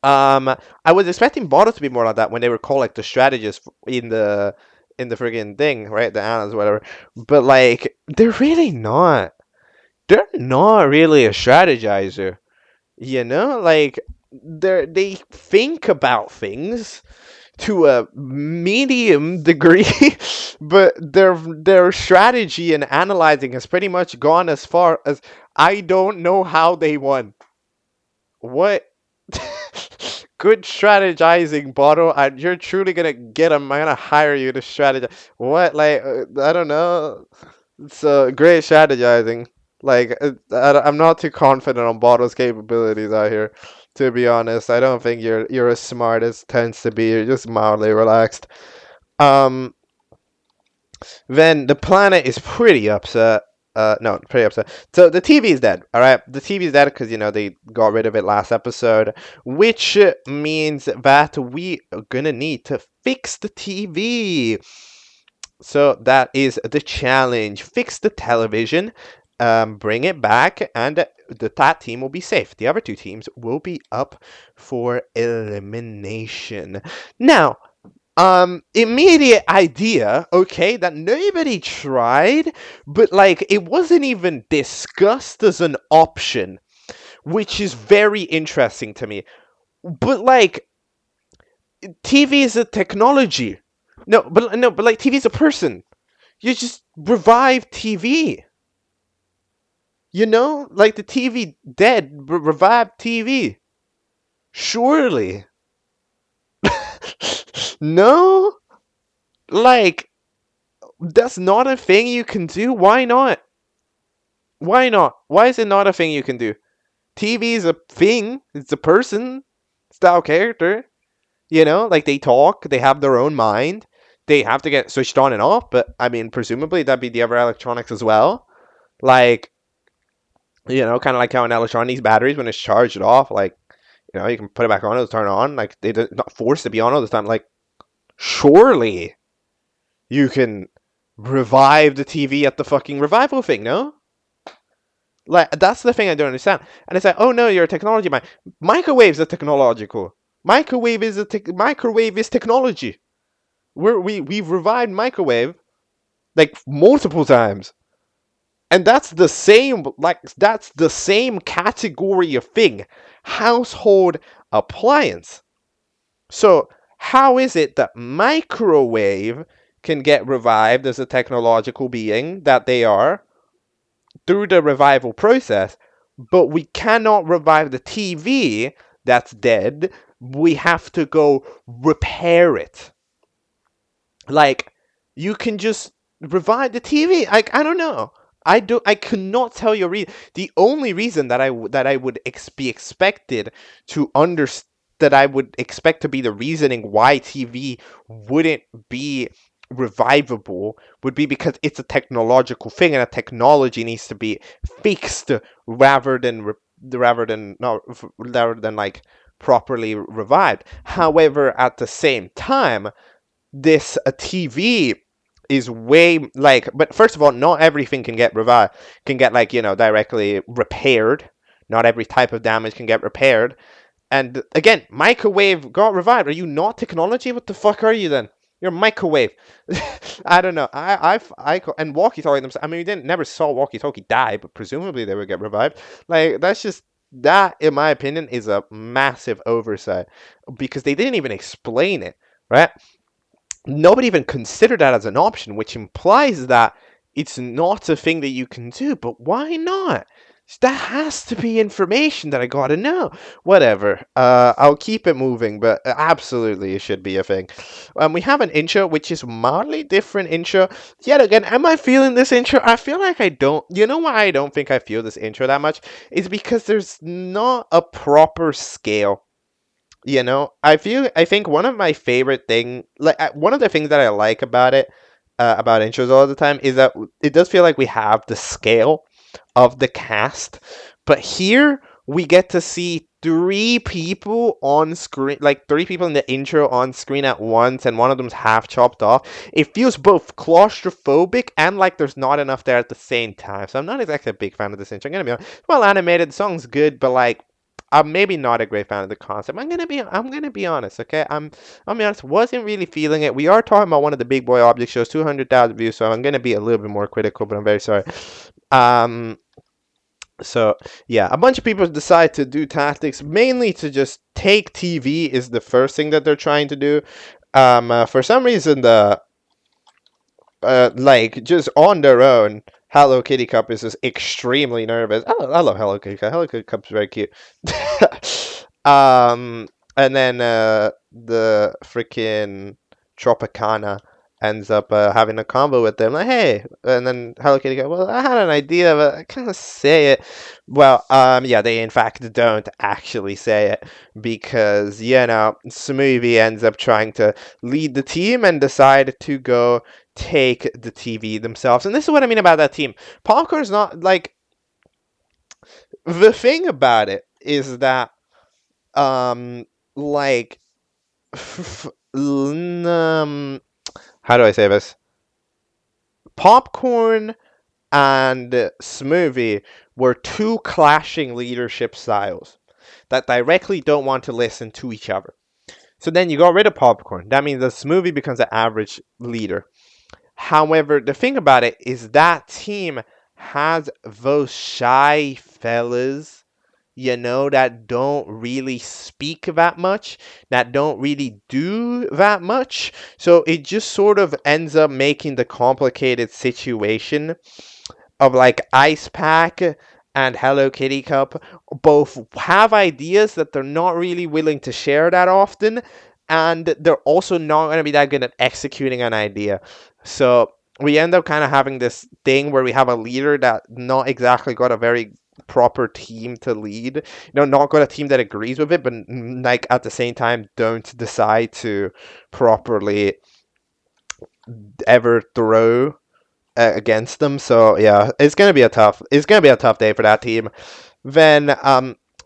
I was expecting Boto to be more like that when they were called like the strategists in the friggin' thing, right? The analysts, whatever. But like, they're really not. They're not really a strategizer. You know, like they think about things to a medium degree, but their strategy and analyzing has pretty much gone as far as I don't know how they won. What? Good strategizing, Bottle. You're truly gonna get him. I'm gonna hire you to strategize. What? Like, I don't know. It's great strategizing. Like, I'm not too confident on Bottle's capabilities out here. To be honest, I don't think you're as smart as tends to be. You're just mildly relaxed. Um, then the planet is pretty upset. No, pretty upset. So the TV is dead. All right, the TV is dead because, you know, they got rid of it last episode, which means that we are gonna need to fix the TV. So that is the challenge: fix the television, bring it back, and that team will be safe. The other two teams will be up for elimination. Now, immediate idea, okay, that nobody tried, but like it wasn't even discussed as an option, which is very interesting to me. But like, TV is a technology. No, but like TV is a person. You just revive TV. You know, like the TV dead, revive TV. Surely. No? Like, that's not a thing you can do? Why not? Why not? Why is it not a thing you can do? TV is a thing. It's a person style character. You know, like they talk, they have their own mind. They have to get switched on and off, but I mean, presumably that'd be the other electronics as well. Like, kind of like how in electronics batteries, when it's charged off, like, you can put it back on, it'll turn on. Like, they're not forced to be on all the time. Like, surely you can revive the TV at the fucking revival thing, no? Like, that's the thing I don't understand. And it's like, oh no, you're a technology man. Microwaves are technological. Microwave is technology. We've revived microwave like multiple times. And that's the same category of thing. Household appliance. So how is it that microwave can get revived as a technological being that they are through the revival process, but we cannot revive the TV that's dead? We have to go repair it. Like, you can just revive the TV. Like, I don't know. I could not tell you a reason. The only reason that I would be expected to understand, that I would expect to be the reasoning why TV wouldn't be revivable, would be because it's a technological thing, and a technology needs to be fixed rather than like properly revived. However, at the same time, this a TV is way, like, but first of all, not everything can get revived, can get, like, directly repaired. Not every type of damage can get repaired. And again, microwave got revived. Are you not technology? What the fuck are you then? You're a microwave. I don't know. And walkie-talkie themselves. I mean, we didn't never saw walkie-talkie die, but presumably they would get revived. Like, that, in my opinion, is a massive oversight, because they didn't even explain it, right? Nobody even considered that as an option, which implies that it's not a thing that you can do. But why not? That has to be information that I gotta know. Whatever. I'll keep it moving, but absolutely it should be a thing. We have an intro, which is mildly different intro. Yet again, am I feeling this intro? I feel like I don't. You know why I don't think I feel this intro that much? Is because there's not a proper scale. I think one of my favorite one of the things that I like about it, about intros all the time, is that it does feel like we have the scale of the cast, but here we get to see three people on screen, like three people in the intro on screen at once, and one of them's half chopped off. It feels both claustrophobic and like there's not enough there at the same time. So I'm not exactly a big fan of this intro. I'm gonna be honest. Well animated, the song's good, but like, I'm maybe not a great fan of the concept. I'm gonna be honest, okay? I'll be honest, wasn't really feeling it. We are talking about one of the big boy object shows, 200,000 views, so I'm gonna be a little bit more critical, but I'm very sorry. So yeah, a bunch of people decide to do tactics, mainly to just take TV is the first thing that they're trying to do. For some reason, like, just on their own, Hello Kitty Cup is just extremely nervous. I love Hello Kitty Cup. Hello Kitty Cup's very cute. And then the freaking Tropicana ends up having a combo with them, like, hey, and then Hello Kitty Cup, well, I had an idea, but I can't say it. Well, yeah, they in fact don't actually say it, because, Smoothie ends up trying to lead the team and decide to go take the TV themselves. And this is what I mean about that team. Popcorn's not, like, the thing about it is that, like, how do I say this? Popcorn and Smoothie were two clashing leadership styles that directly don't want to listen to each other. So then you got rid of Popcorn. That means the Smoothie becomes an average leader. However, the thing about it is that team has those shy fellas, that don't really speak that much, that don't really do that much. So it just sort of ends up making the complicated situation of, like, Ice Pack and Hello Kitty Cup both have ideas that they're not really willing to share that often, and they're also not going to be that good at executing an idea. So we end up kind of having this thing where we have a leader that not exactly got a very proper team to lead, not got a team that agrees with it, but like at the same time don't decide to properly ever throw against them. So yeah, it's gonna be a tough day for that team. Then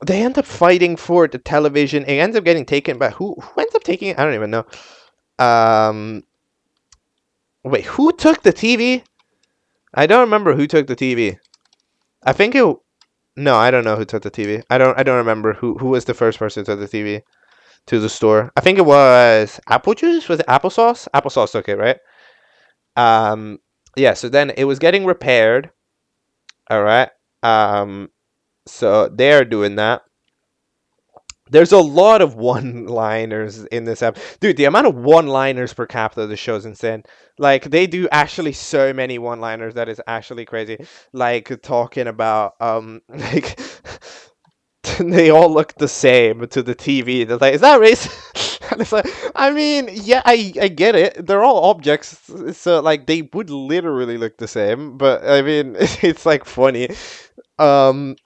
they end up fighting for the television. It ends up getting taken by who ends up taking it? I don't even know. Um, wait, who took the TV? I don't remember who took the TV. I think it. No, I don't know who took the TV. I don't remember who was the first person to the TV to the store. I think it was apple juice. Was it applesauce? Applesauce took it, right? Um, yeah. So then it was getting repaired. All right. Um, so they're doing that. There's a lot of one-liners in this app. Dude, the amount of one-liners per capita of the show's insane. Like, they do actually so many one-liners that is actually crazy. Like, talking about, like, they all look the same to the TV. They're like, is that racist? And it's like, I mean, yeah, I get it. They're all objects, so, like, they would literally look the same. But, I mean, it's, like, funny. Um,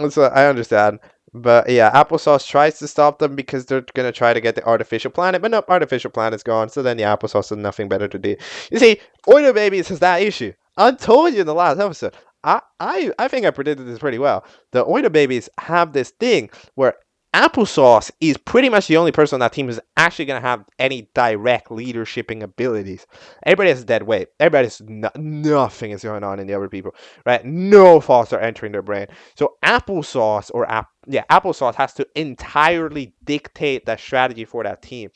so I understand. But yeah, applesauce tries to stop them because they're gonna try to get the artificial planet, but nope, artificial planet's gone. So then the applesauce has nothing better to do. You see, Oito Babies has that issue. I told you in the last episode. I think I predicted this pretty well. The Oito Babies have this thing where applesauce is pretty much the only person on that team who's actually gonna have any direct leadershiping abilities. Everybody has dead weight. Nothing is going on in the other people, right? No thoughts are entering their brain. So applesauce has to entirely dictate that strategy for that team,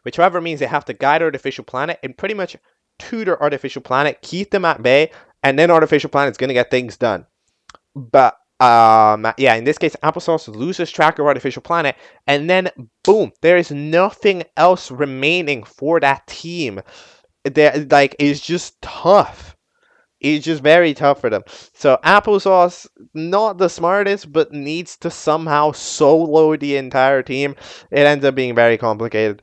which however means they have to guide artificial planet and pretty much tutor artificial planet, keep them at bay, and then artificial planet's gonna get things done. But yeah, in this case, applesauce loses track of artificial planet, and then boom, there is nothing else remaining for that team. Like, it's just tough. It's just very tough for them. So applesauce, not the smartest, but needs to somehow solo the entire team. It ends up being very complicated.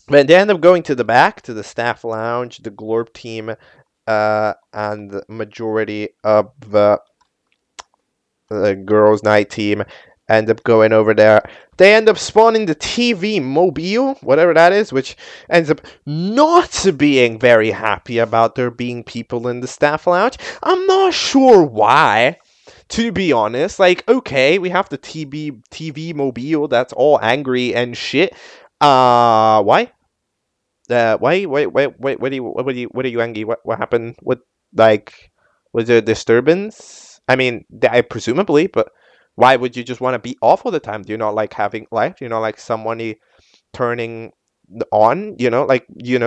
But they end up going to the back, to the staff lounge, the Glorp team, and the majority of the girls' night team end up going over there. They end up spawning the TV mobile, whatever that is, which ends up not being very happy about there being people in the staff lounge. I'm not sure why, to be honest. Like, okay, we have the TV mobile that's all angry and shit. Why? Why, what are you angry? What happened? What, like, was there a disturbance? I mean, I presumably, but why would you just want to be off all the time? Do you not like having life? Do you not like someone turning on? Did you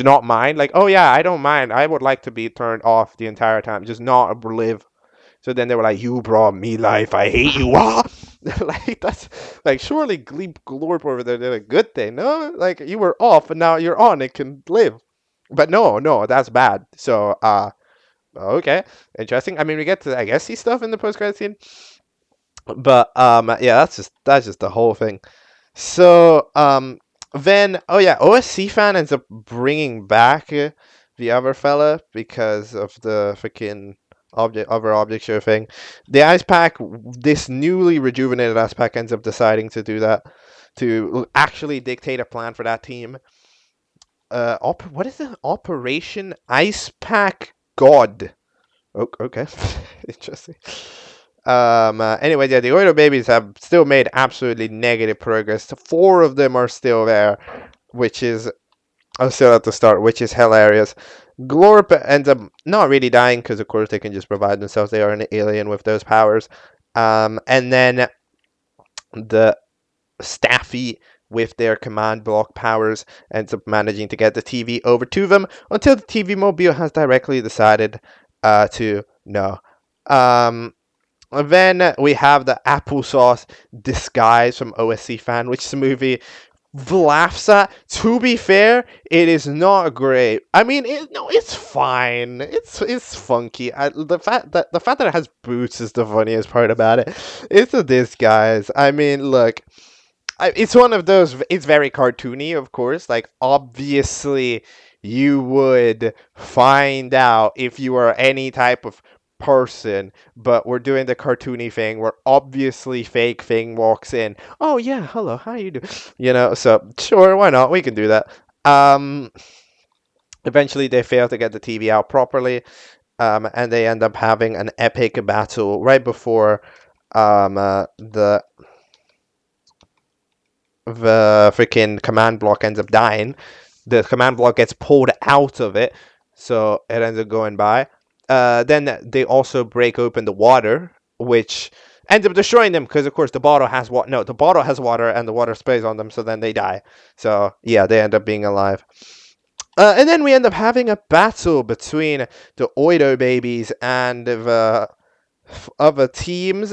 not mind? Like, oh yeah, I don't mind. I would like to be turned off the entire time, just not live. So then they were like, "You brought me life. I hate you." Like, that's like, surely Gleep Glorp over there did a good thing. No, like, you were off and now you're on. It can live. But no, that's bad. So okay, interesting. I mean, we get to, I guess, see stuff in the post credit scene. But yeah, that's just the whole thing. So then, oh yeah, OSC fan ends up bringing back the other fella because of the freaking object show thing. The ice pack, this newly rejuvenated ice pack, ends up deciding to do that, to actually dictate a plan for that team. What is it? Operation Ice Pack God. Oh, okay, interesting. Anyway, yeah, the Oito Babies have still made absolutely negative progress. 4 of them are still there, which is still at the start, which is hilarious. Glorp ends up not really dying because, of course, they can just provide themselves. They are an alien with those powers. And then the Staffy, with their command block powers, ends up managing to get the TV over to them until the TV mobile has directly decided to no. Then we have the applesauce disguise from OSC fan, which the movie laughs at. To be fair, it is not great. I mean, it's fine. It's funky. The fact that it has boots is the funniest part about it. It's a disguise. I mean, look. It's one of those. It's very cartoony, of course. Like, obviously, you would find out if you are any type of person, but we're doing the cartoony thing where obviously fake thing walks in. Oh yeah, hello, how you do? So sure, why not? We can do that. Eventually, they fail to get the TV out properly, and they end up having an epic battle right before the freaking command block ends up dying. The command block gets pulled out of it, so it ends up going by. Then they also break open the water, which ends up destroying them because, of course, the bottle has water. No, the bottle has water, and the water sprays on them, so then they die. So yeah, they end up being alive. And then we end up having a battle between the Oito babies and the other teams.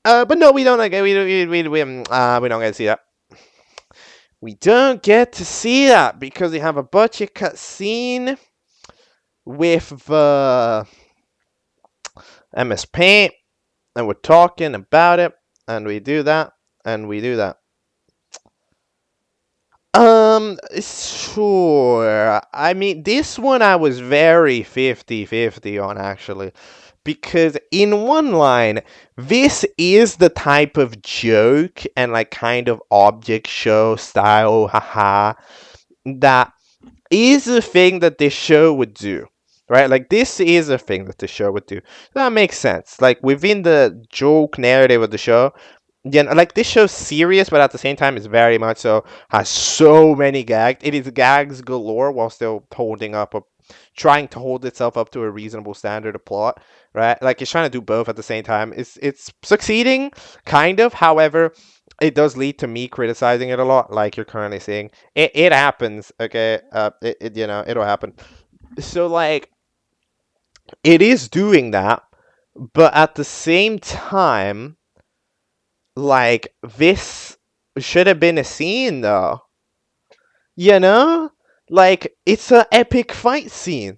But no, we don't like we don't get to see that. We don't get to see that because we have a Botched cutscene with the MS Paint, and we're talking about it, and we do that, and we do that. Sure. I mean, this one I was very 50-50 on, actually. Because in one line, this is the type of joke and like kind of object show style, haha, that is a thing that this show would do. Right? Like, this is a thing that the show would do. That makes sense. Like, within the joke narrative of the show, yeah, like this show's serious, but at the same time, it's very much so has so many gags. It is gags galore while still trying to hold itself up to a reasonable standard of plot, right? Like it's trying to do both at the same time. It's succeeding, kind of. However, it does lead to me criticizing it a lot, like you're currently seeing. It happens, okay? It'll happen. So like, it is doing that, but at the same time, like, this should have been a scene, though. You know? Like, it's an epic fight scene.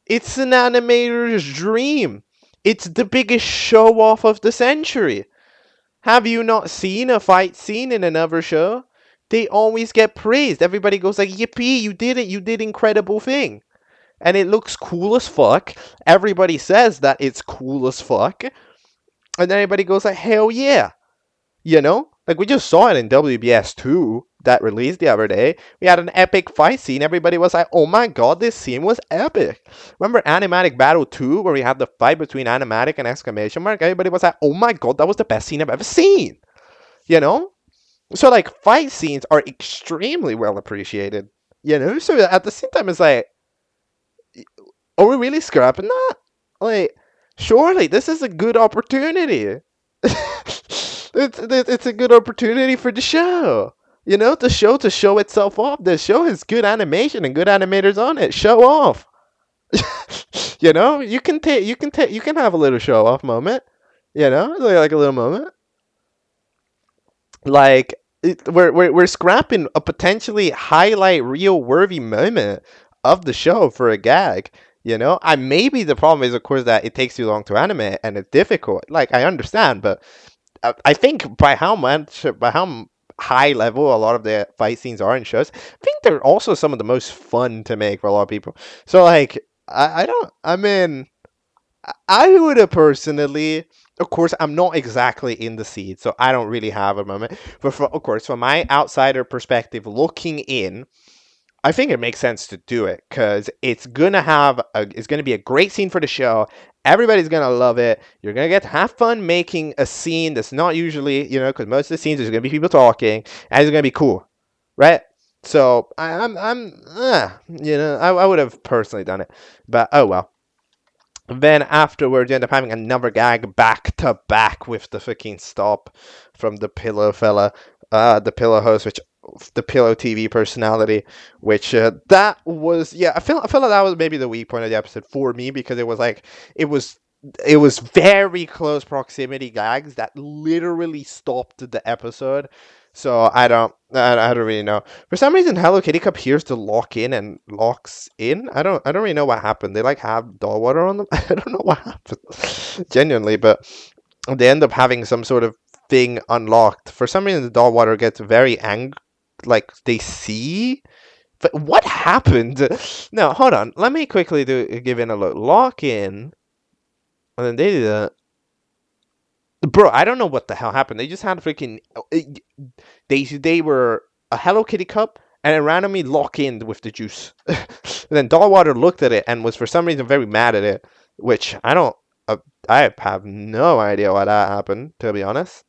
It's an animator's dream. It's the biggest show off of the century. Have you not seen a fight scene in another show? They always get praised. Everybody goes like, yippee, you did it. You did incredible thing. And it looks cool as fuck. Everybody says that it's cool as fuck. And then everybody goes like, hell yeah. You know? Like, we just saw it in WBS 2 that released the other day. We had an epic fight scene. Everybody was like, oh my god, this scene was epic. Remember Animatic Battle 2, where we had the fight between Animatic and exclamation mark? Everybody was like, oh my god, that was the best scene I've ever seen. You know? So, like, fight scenes are extremely well appreciated. You know? So, at the same time, it's like, are we really scrapping that? Like, surely this is a good opportunity. It's a good opportunity for the show. You know, the show to show itself off. The show has good animation and good animators on it. Show off. You know, you can have a little show off moment. You know, like a little moment. Like we're scrapping a potentially highlight reel worthy moment of the show for a gag. You know, and maybe the problem is, of course, that it takes too long to animate and it's difficult. Like, I understand, but I think by how high level a lot of the fight scenes are in shows, I think they're also some of the most fun to make for a lot of people. So like, I mean, I would have personally, of course, I'm not exactly in the seat, so I don't really have a moment. But of course, from my outsider perspective, looking in, I think it makes sense to do it because it's gonna be a great scene for the show. Everybody's gonna love it. You're gonna get to have fun making a scene that's not usually, because most of the scenes there's gonna be people talking, and it's gonna be cool, right? So I would have personally done it, but oh well. Then afterwards, you end up having another gag back to back with the fucking stop from the pillow fella, the pillow host, which the pillow TV personality, which that was I feel like that was maybe the weak point of the episode for me because it was like it was very close proximity gags that literally stopped the episode. So I don't really know. For some reason, Hello Kitty Cup hears to lock in and locks in. I don't really know what happened. They like have doll water on them. I don't know what happened, genuinely, but they end up having some sort of thing unlocked. For some reason, the doll water gets very angry. Like they see. But what happened? No, hold on. Let me quickly give in a look. Lock in, and then they do that. Bro, I don't know what the hell happened. They just had freaking. They were a Hello Kitty cup and it randomly lock in with the juice. And then Dollwater looked at it and was for some reason very mad at it, which I have no idea why that happened, to be honest.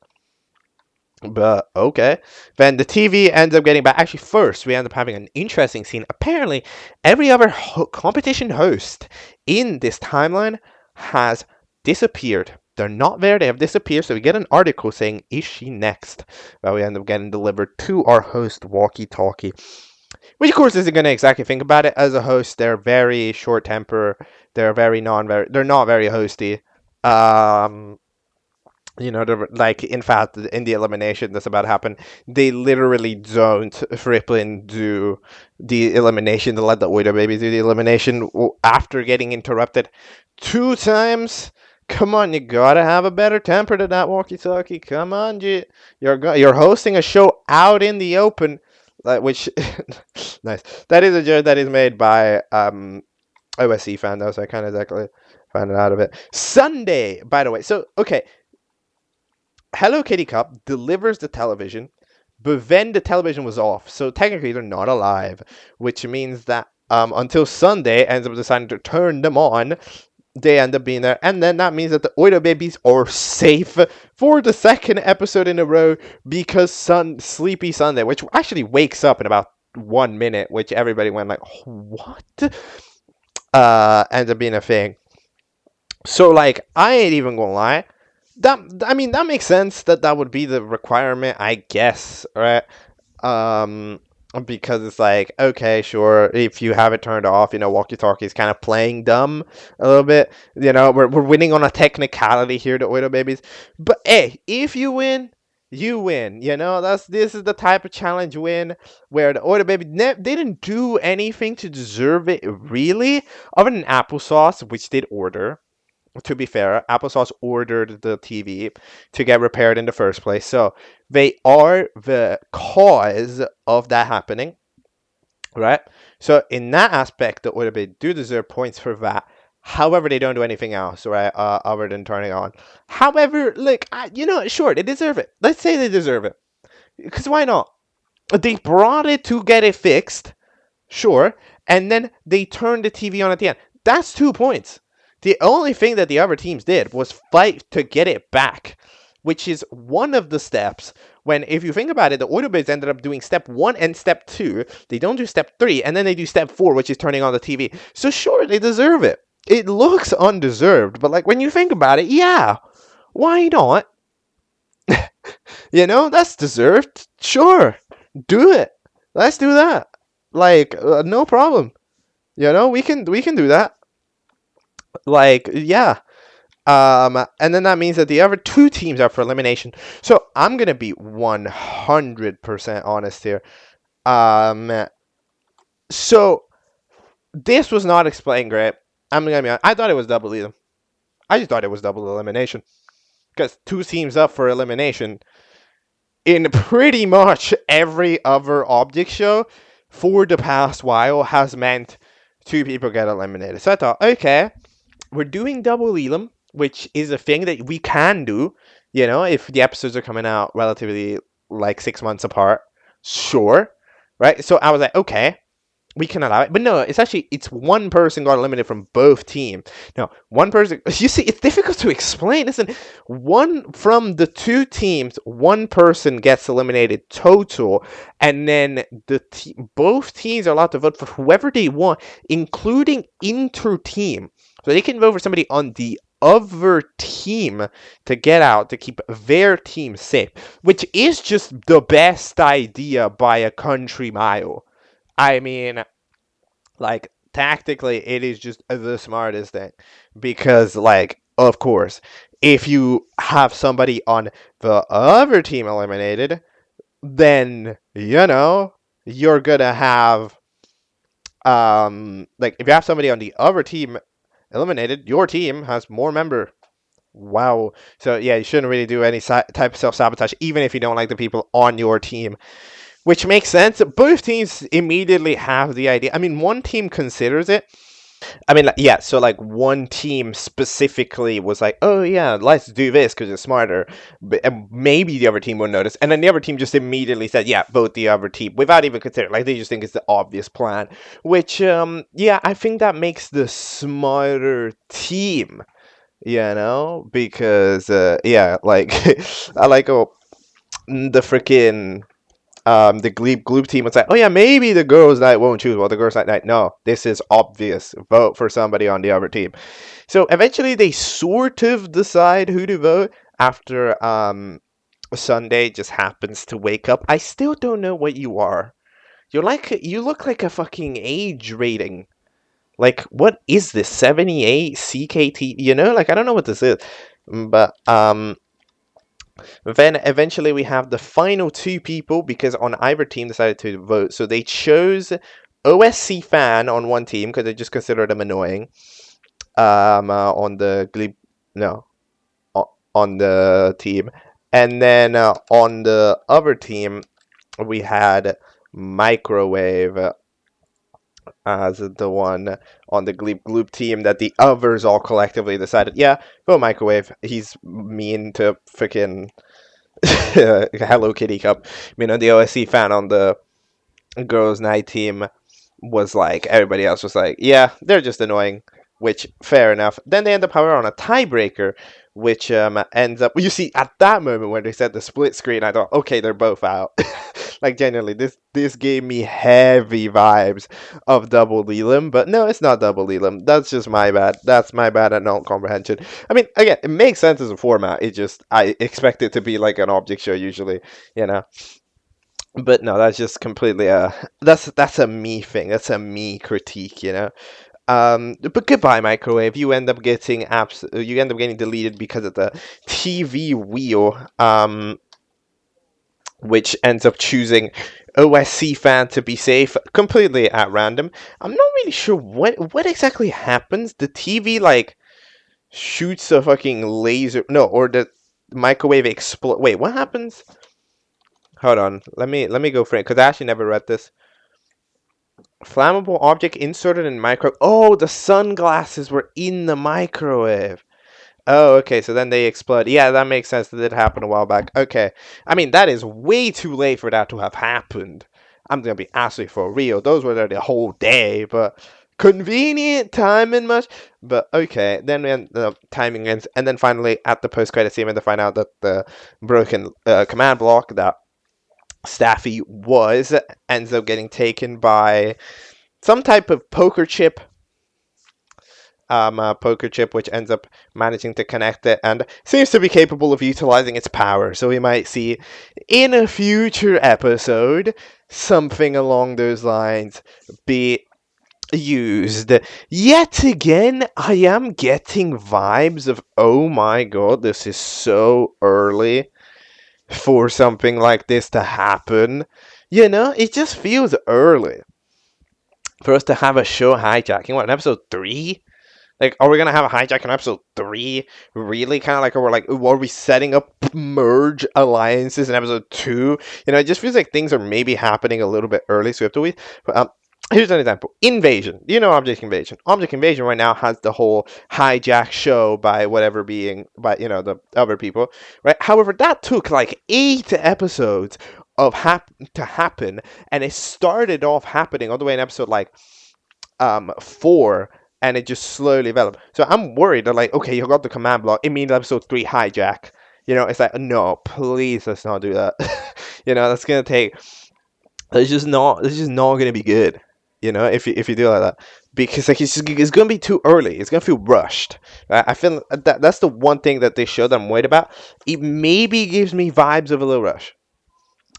But okay. Then the TV ends up getting back. Actually, first, we end up having an interesting scene. Apparently, every other competition host in this timeline has disappeared. They're not there. They have disappeared. So we get an article saying, "Is she next?" That we end up getting delivered to our host walkie-talkie. Which, of course, isn't going to exactly think about it. As a host, they're very short-tempered. They're very They're not very hosty. Like, in fact, in the elimination that's about to happen, they literally don't Friplin do the elimination to let the Oito babies do the elimination after getting interrupted 2 times. Come on, you gotta have a better temper than that, walkie-talkie. Come on, you're hosting a show out in the open, which nice. That is a joke that is made by OSC fan though, so I kind of exactly found it out of it. Sunday, by the way. So okay. Hello Kitty Cup delivers the television, but then the television was off, so technically they're not alive, which means that until Sunday ends up deciding to turn them on, they end up being there, and then that means that the Oito babies are safe for the 2nd episode in a row because Sleepy Sunday, which actually wakes up in about 1 minute, which everybody went like, what? Ends up being a thing. So like, I ain't even gonna lie. That makes sense that would be the requirement, I guess, right? Because it's like, okay, sure, if you have it turned off, walkie-talkie is kind of playing dumb a little bit. We're winning on a technicality here, the Oito babies. But hey, if you win, you win. This is the type of challenge win where the Oito baby they didn't do anything to deserve it really, other than applesauce, which did order. To be fair, Applesauce ordered the TV to get repaired in the first place. So they are the cause of that happening, right? So in that aspect, the Oito Baby do deserve points for that. However, they don't do anything else, right? Other than turning on. However, sure, they deserve it. Let's say they deserve it. Because why not? They brought it to get it fixed, sure. And then they turned the TV on at the end. That's 2 points. The only thing that the other teams did was fight to get it back, which is one of the steps when, if you think about it, the Oito Babies ended up doing step 1 and step 2. They don't do step 3, and then they do step 4, which is turning on the TV. So sure, they deserve it. It looks undeserved, but like when you think about it, yeah, why not? That's deserved. Sure, do it. Let's do that. Like, no problem. We can do that. Like, yeah. And then that means that the other 2 teams are for elimination. So I'm gonna be 100% honest here. So this was not explained great. I'm gonna be honest. I thought it was double either. I just thought it was double elimination because 2 teams up for elimination in pretty much every other object show for the past while has meant 2 people get eliminated. So I thought, okay. We're doing double elim, which is a thing that we can do, if the episodes are coming out relatively like 6 months apart. Sure. Right? So I was like, okay, we can allow it. But no, it's 1 person got eliminated from both teams. Now, 1 person, you see, it's difficult to explain. Listen, from the 2 teams, 1 person gets eliminated total, and then both teams are allowed to vote for whoever they want, including inter-team. So they can vote for somebody on the other team to get out, to keep their team safe, which is just the best idea by a country mile. I mean, like, tactically, it is just the smartest thing. Because, like, of course, if you have somebody on the other team eliminated, then, you're gonna have, like, if you have somebody on the other team eliminated, your team has more member. Wow. So yeah, you shouldn't really do any type of self-sabotage, even if you don't like the people on your team, which makes sense. Both teams immediately have the idea. I mean, 1 team considers it, I mean, like, yeah, so like one team specifically was like, "Oh yeah, let's do this because it's smarter," but and maybe the other team will notice, and then the other team just immediately said, "Yeah, vote the other team," without even considering. Like they just think it's the obvious plan, which, yeah, I think that makes the smarter team, because, yeah, like I like the freaking the Gloop team was like, oh yeah, maybe the girls' night won't choose. Well, the girls' night, no, this is obvious. Vote for somebody on the other team. So eventually, they sort of decide who to vote after Sunday just happens to wake up. I still don't know what you are. You look like a fucking age rating. Like, what is this? 78 CKT? Like I don't know what this is, but then eventually we have the final two people because on either team decided to vote. So they chose OSC fan on one team because they just considered them annoying. On the Glebe, no, on the team, and then on the other team we had Microwave as the one on the Gleep Gloop team that the others all collectively decided, yeah, go Microwave. He's mean to freaking Hello Kitty Cup. The OSC fan on the girls' night team was like, everybody else was like, yeah, they're just annoying, which fair enough. Then they end up, however, on a tiebreaker, which ends up. You see, at that moment when they said the split screen, I thought, okay, they're both out. Like genuinely, this gave me heavy vibes of Double Elam, but no, it's not Double Elam. That's just my bad. That's my bad at non comprehension. I mean, again, it makes sense as a format. It just I expect it to be like an object show usually, you know. But no, that's just completely that's a me thing. That's a me critique. But goodbye, Microwave. You end up getting deleted because of the TV wheel, which ends up choosing OSC fan to be safe completely at random. I'm not really sure what exactly happens. The TV like shoots a fucking laser, no, or the microwave explode. Wait, what happens? Hold on, let me go for it because I actually never read this. Flammable object inserted in micro. Oh, the sunglasses were in the microwave. Oh, okay, so then they explode. Yeah, that makes sense. That did happen a while back. Okay. I mean, that is way too late for that to have happened. I'm gonna be absolutely for real. Those were there the whole day, but convenient timing much. But okay, then when the timing ends, and then finally at the post-credit scene, when they find out that the broken command block that Staffy ends up getting taken by some type of poker chip, which ends up managing to connect it and seems to be capable of utilizing its power. So we might see in a future episode something along those lines be used. Yet again, I am getting vibes of, oh my god, this is so early for something like this to happen. It just feels early for us to have a show hijacking. What, in episode 3? Like, are we gonna have a hijack in episode 3? Really? Kind of like, are we setting up merge alliances in episode 2? It just feels like things are maybe happening a little bit early, so we have to wait. But, here's an example. Invasion. Object Invasion? Object Invasion right now has the whole hijack show by whatever being, by, the other people, right? However, that took like 8 episodes to happen, and it started off happening all the way in episode, like, 4, and it just slowly developed. So I'm worried that, like, okay, you got the command block, it means episode 3 hijack. It's like, no, please, let's not do that. That's gonna take. It's just not gonna be good. If you do it like that, because like it's gonna be too early. It's gonna feel rushed. I feel that's the one thing that they showed that I'm worried about. It maybe gives me vibes of a little rush.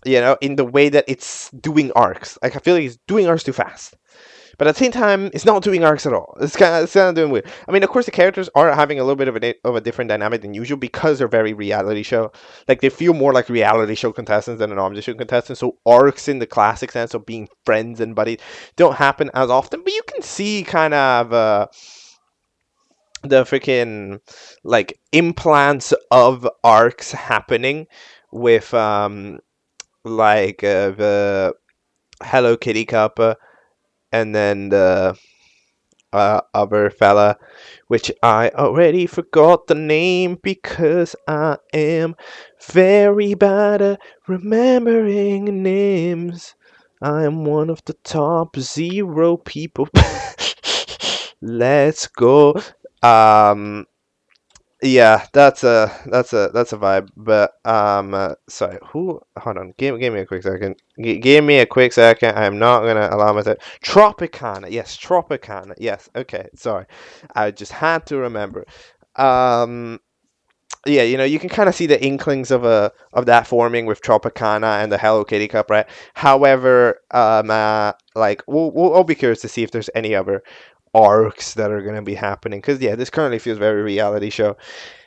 In the way that it's doing arcs. Like I feel like it's doing arcs too fast. But at the same time, it's not doing arcs at all. It's kind of doing weird. I mean, of course, the characters are having a little bit of a different dynamic than usual because they're very reality show. Like they feel more like reality show contestants than an object show contestant. So arcs in the classic sense of being friends and buddies don't happen as often. But you can see kind of the freaking like implants of arcs happening with the Hello Kitty Cup and then the other fella, which I already forgot the name because I am very bad at remembering names. I am one of the top 0 people. Let's go. Um, yeah, that's a vibe. But sorry, who? Hold on, give me a quick second. Give me a quick second. I'm not gonna allow myself. Tropicana, yes, Tropicana, yes. Okay, sorry, I just had to remember. Um, yeah, you can kind of see the inklings of that forming with Tropicana and the Hello Kitty Cup, right? However, like we'll be curious to see if there's any other arcs that are gonna be happening because yeah, this currently feels very reality show.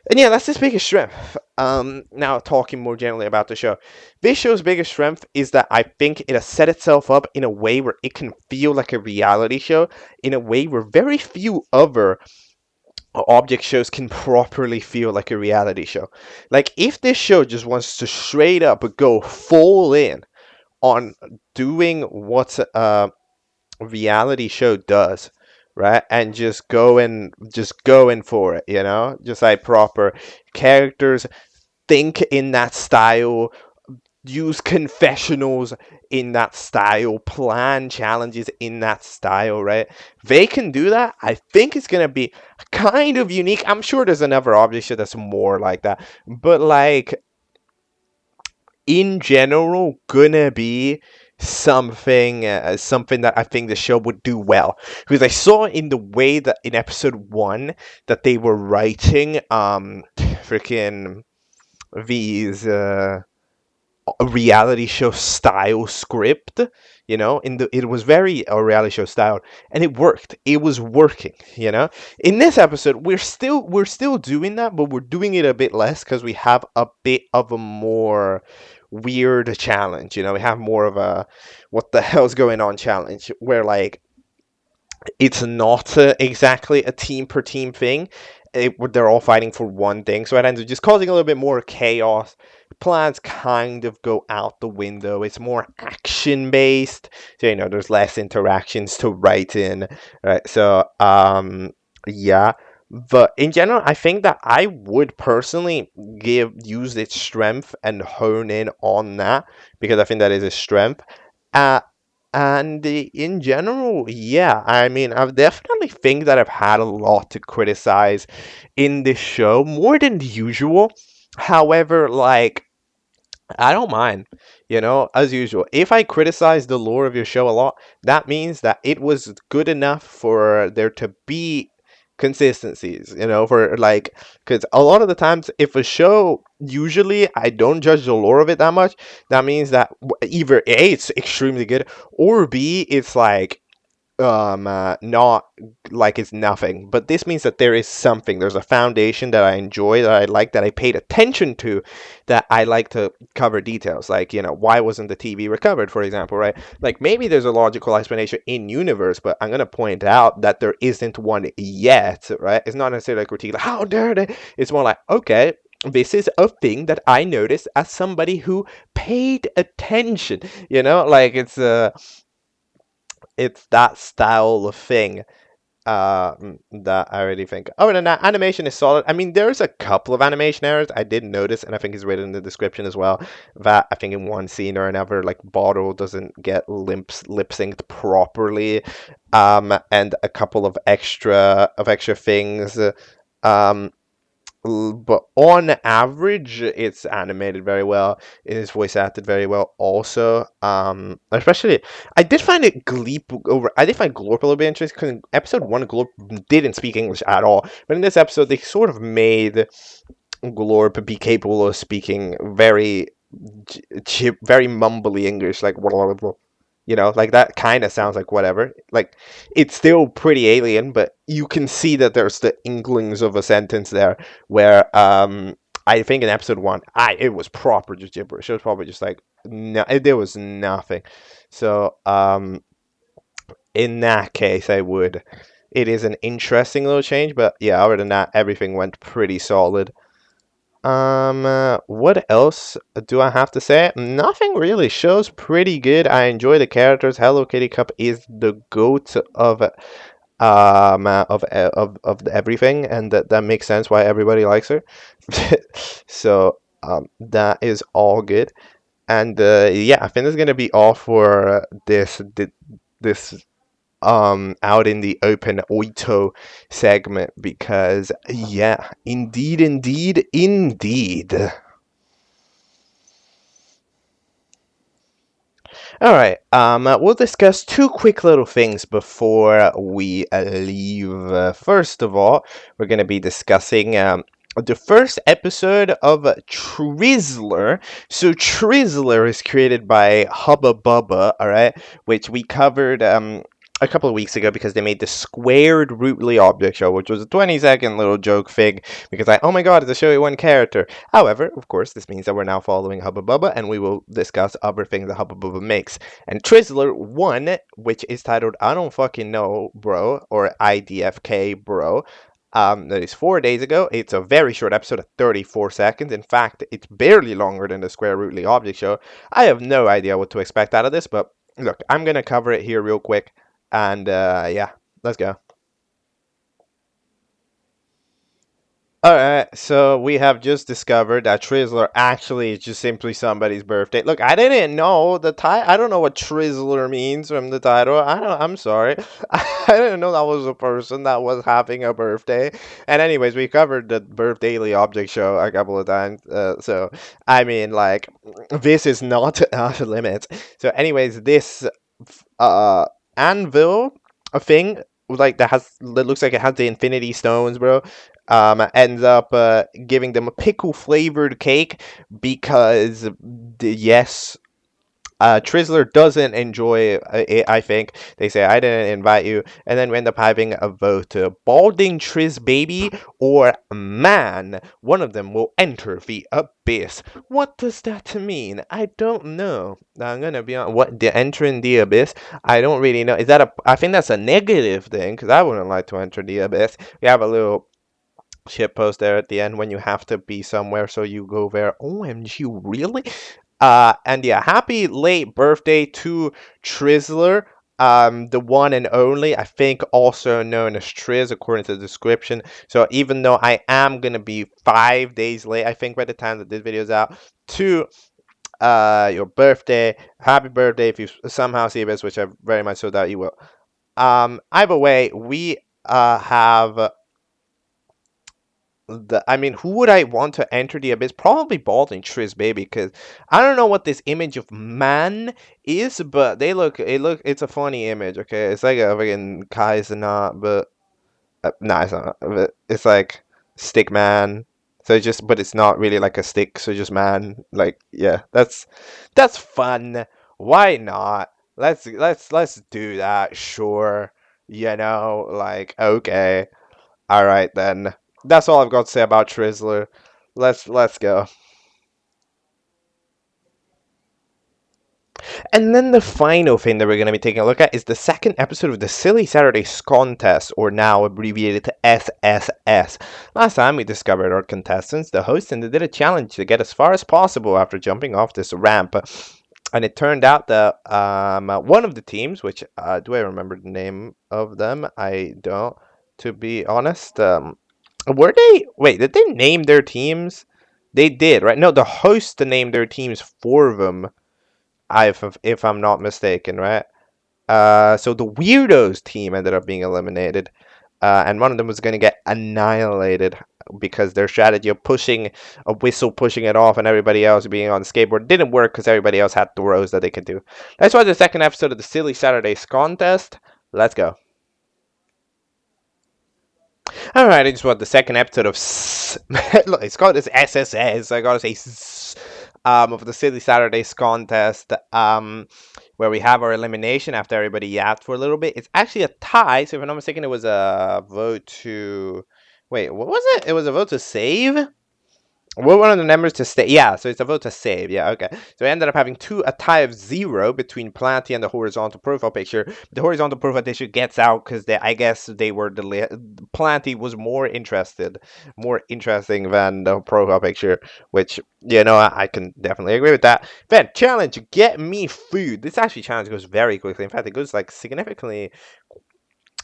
And yeah, that's its biggest strength. Now talking more generally about the show, this show's biggest strength is that I think it has set itself up in a way where it can feel like a reality show, in a way where very few other object shows can properly feel like a reality show. Like if this show just wants to straight up go full in on doing what a reality show does, right? And just going for it, just like proper characters, think in that style, use confessionals in that style, plan challenges in that style, right? They can do that. I think it's gonna be kind of unique. I'm sure there's another object show that's more like that, but like in general, gonna be something that I think the show would do well, because I saw in the way that in episode 1 that they were writing freaking these a reality show style script, it was very a reality show style, and it worked. It was working. In this episode we're still doing that, but we're doing it a bit less because we have a bit of a more weird challenge. We have more of a what the hell's going on challenge, where like it's not exactly a team per team thing. They're all fighting for one thing, so it ends up just causing a little bit more chaos. Plans kind of go out the window. It's more action based, so there's less interactions to write in, right? So yeah. But in general, I think that I would personally use its strength and hone in on that, because I think that is a strength. Uh, and in general, yeah, I mean, I definitely think that I've had a lot to criticize in this show, more than usual. However, like, I don't mind, as usual. If I criticize the lore of your show a lot, that means that it was good enough for there to be consistencies, for like, because a lot of the times, if a show, usually I don't judge the lore of it that much, that means that either A, it's extremely good, or B, it's like, not like it's nothing, but this means that there is something. There's a foundation that I enjoy, that I like, that I paid attention to, that I like to cover details, like, why wasn't the TV recovered, for example, right? Like, maybe there's a logical explanation in universe, but I'm gonna point out that there isn't one yet, right? It's not necessarily a critique like, how dare they. It's more like, okay, this is a thing that I noticed as somebody who paid attention, like it's that style of thing, that I really think. Other than that, animation is solid. I mean, there's a couple of animation errors I did notice, and I think it's written in the description as well, that I think in one scene or another, like, Bottle doesn't get lip synced properly, and a couple of extra things. Um, but on average, it's animated very well. It is voice acted very well also. Especially, I did find I did find Glorp a little bit interesting, because in episode 1, Glorp didn't speak English at all. But in this episode, they sort of made Glorp be capable of speaking very very mumbly English, like like that kind of sounds like whatever. Like, it's still pretty alien, but you can see that there's the inklings of a sentence there, where I think in episode 1, it was proper just gibberish. It was probably just like, no, there was nothing. So in that case, I would. It is an interesting little change, but yeah, other than that, everything went pretty solid. What else do I have to say? Nothing really. Show's pretty good. I enjoy the characters. Hello Kitty Cup is the goat of of everything, and that makes sense why everybody likes her. So that is all good. And yeah, I think it's gonna be all for this out in the open oito segment, because yeah, indeed. All right. We'll discuss two quick little things before we leave. First of all, we're going to be discussing the first episode of TRIZZLER. So TRIZZLER is created by Hubbabubba, all right, which we covered a couple of weeks ago because they made the squared rootly object show, which was a 20-second little joke thing because oh my god, it's a show with one character. However, of course, this means that we're now following Hubbabubba, and we will discuss other things that Hubbabubba makes. And TRIZZLER 1, which is titled I Don't Fucking Know, Bro, or IDFK, Bro, that is 4 days ago. It's a very short episode of 34 seconds. In fact, it's barely longer than the Square Rootly Object Show. I have no idea what to expect out of this, but look, I'm going to cover it here real quick. And yeah, let's go. Alright, so we have just discovered that TRIZZLER actually is just simply somebody's birthday. Look, I didn't know the title. I don't know what TRIZZLER means from the title. I'm sorry. I didn't know that was a person that was having a birthday. And anyways, we covered the birthday object show a couple of times. So, I mean, like, this is not a limit. So, anyways, this uh anvil, a thing like that looks like it has the infinity stones, bro, ends up giving them a pickle flavored cake because yes, TRIZZLER doesn't enjoy it, I think. They say, I didn't invite you. And then we end up having a vote. Balding Triz baby or man. One of them will enter the abyss. What does that mean? I don't know. I'm going to be on what the entering the abyss. I don't really know. Is that I think that's a negative thing because I wouldn't like to enter the abyss. We have a little shit post there at the end when you have to be somewhere, so you go there. OMG, really? And yeah, happy late birthday to TRIZZLER, the one and only, I think also known as Triz, according to the description. So even though I am gonna be 5 days late, I think by the time that this video is out, to your birthday, happy birthday if you somehow see this, which I very much so doubt you will. Either way, we have I mean, who would I want to enter the abyss? Probably Balding Triz baby, because I don't know what this image of man is, but it's a funny image. Okay, it's like a fucking Kaizenat, but no, it's not. But it's like stick man. So but it's not really like a stick. So just man. Like yeah, that's fun. Why not? Let's do that. Sure. Like okay. All right then. That's all I've got to say about TRIZZLER. Let's go. And then the final thing that we're going to be taking a look at is the second episode of the Silly Saturday Scontest, or now abbreviated to SSS. Last time we discovered our contestants, the hosts, and they did a challenge to get as far as possible after jumping off this ramp. And it turned out that one of the teams, which do I remember the name of them? I don't, to be honest. Were they? Wait, did they name their teams? They did, right? No, the host named their teams for them. If I'm not mistaken, right? So the Weirdos team ended up being eliminated, and one of them was going to get annihilated because their strategy of pushing a whistle, pushing it off, and everybody else being on the skateboard didn't work because everybody else had throws that they could do. Let's watch the second episode of the Silly Saturday Scontest. Let's go. Alright, I just want the second episode of look, it's called this SSS. I gotta say of the Silly Saturday Scontest, where we have our elimination after everybody yapped for a little bit. It's actually a tie, so if I'm not mistaken, it was a vote to wait, what was it? It was a vote to save? We're one of the numbers to stay. Yeah, so it's a vote to save. Yeah, okay. So we ended up having a tie of 0 between Planty and the horizontal profile picture. The horizontal profile picture gets out because I guess they were Planty was more interesting than the profile picture, which I can definitely agree with that. Then challenge: get me food. This actually challenge goes very quickly. In fact, it goes like significantly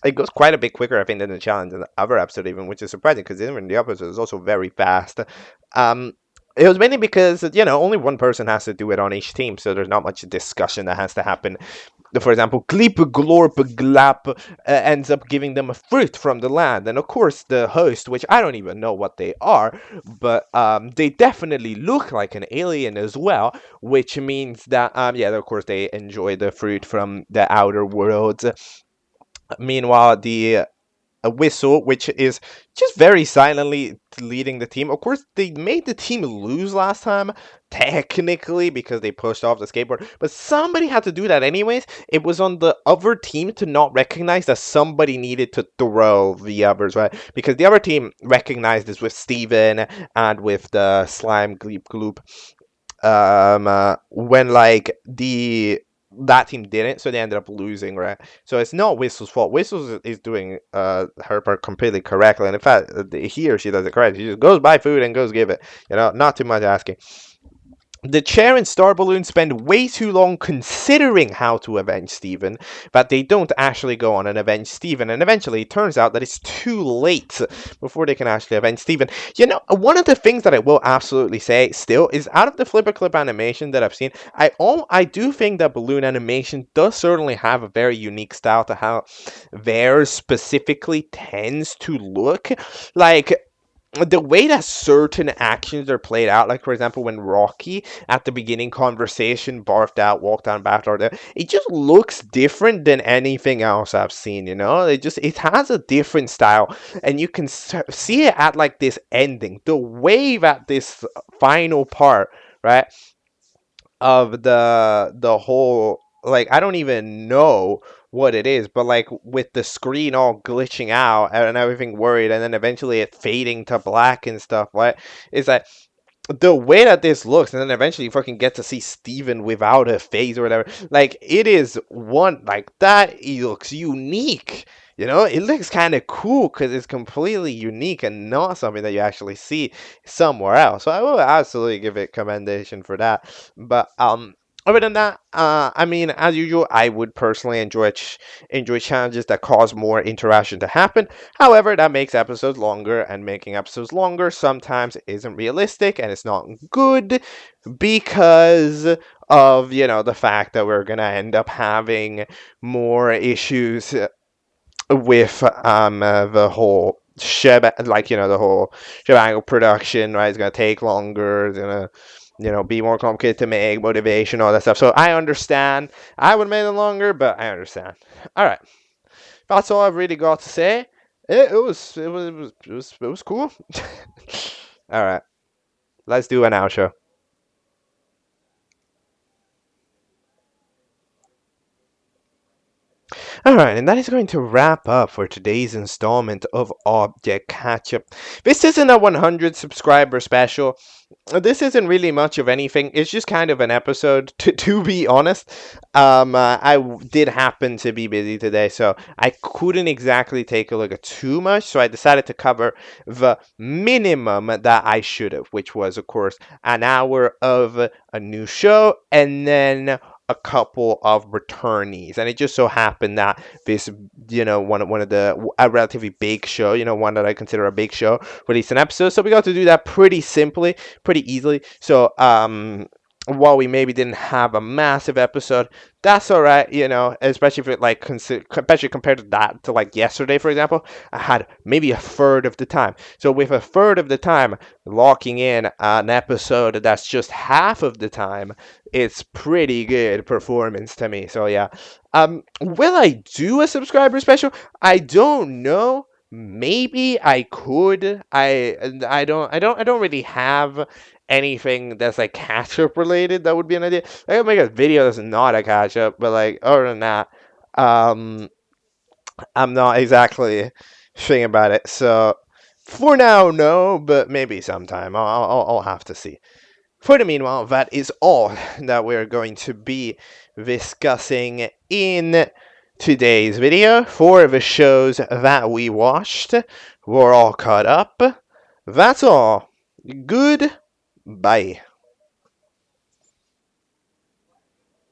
it goes quite a bit quicker, I think, than the challenge in the other episode, even, which is surprising because even the episode is also very fast. Um, it was mainly because, only one person has to do it on each team, so there's not much discussion that has to happen. For example, Glip Glorp Glap ends up giving them a fruit from the land. And of course, the host, which I don't even know what they are, but they definitely look like an alien as well, which means that, yeah, of course, they enjoy the fruit from the outer worlds. Meanwhile, the a whistle, which is just very silently leading the team. Of course, they made the team lose last time, technically, because they pushed off the skateboard, but somebody had to do that anyways. It was on the other team to not recognize that somebody needed to throw the others, right? Because the other team recognized this with Steven and with the slime Gleep Gloop. When like that team didn't, so they ended up losing, right? So it's not Whistle's fault. Whistles is doing her part completely correctly, and in fact, he or she does it correctly. She just goes buy food and goes give it. Not too much asking. The chair and Star Balloon spend way too long considering how to avenge Steven, but they don't actually go on and avenge Steven, and eventually it turns out that it's too late before they can actually avenge Steven. One of the things that I will absolutely say still is, out of the Flipper Clip animation that I've seen, I do think that balloon animation does certainly have a very unique style to how theirs specifically tends to look. Like, the way that certain actions are played out, like for example when Rocky at the beginning conversation barfed out, walked down bathroom, it just looks different than anything else I've seen. It has a different style, and you can see it at like this ending, the wave at this final part, right, of the whole, like, I don't even know what it is, but like with the screen all glitching out and everything worried, and then eventually it fading to black and stuff, right? It's like the way that this looks, and then eventually you fucking get to see Steven without a face or whatever. Like, it is one, like, that, it looks unique. It looks kind of cool because it's completely unique and not something that you actually see somewhere else. So I will absolutely give it commendation for that. But other than that, I mean, as usual, I would personally enjoy challenges that cause more interaction to happen. However, that makes episodes longer, and making episodes longer sometimes isn't realistic, and it's not good because of, the fact that we're gonna end up having more issues with the whole the whole shebang of production, right? It's gonna take longer. It's gonna be more complicated to make, motivation, all that stuff. So I understand. I would have made it longer, but I understand. All right, that's all I've really got to say. It was cool. All right, let's do an outro. Alright, and that is going to wrap up for today's installment of Object Catchup. This isn't a 100 subscriber special. This isn't really much of anything. It's just kind of an episode, to be honest. I did happen to be busy today, so I couldn't exactly take a look at too much, so I decided to cover the minimum that I should have, which was, of course, an hour of a new show, and then a couple of returnees. And it just so happened that this, one of the, a relatively big show, one that I consider a big show, released an episode. So we got to do that pretty simply, pretty easily. So while we maybe didn't have a massive episode, that's all right, especially if it especially compared to that, to like yesterday, for example. I had maybe a third of the time. So with a third of the time, locking in an episode that's just half of the time, it's pretty good performance to me. So yeah, will I do a subscriber special? I don't know. Maybe I could. I don't really have anything that's like catch up related. That would be an idea. I could make a video that's not a catch up, but like other than that, um, I'm not exactly thinking about it. So for now, no, but maybe sometime. I'll have to see. For the meanwhile, that is all that we're going to be discussing in today's video. For the shows that we watched, we're all caught up. That's all. Goodbye.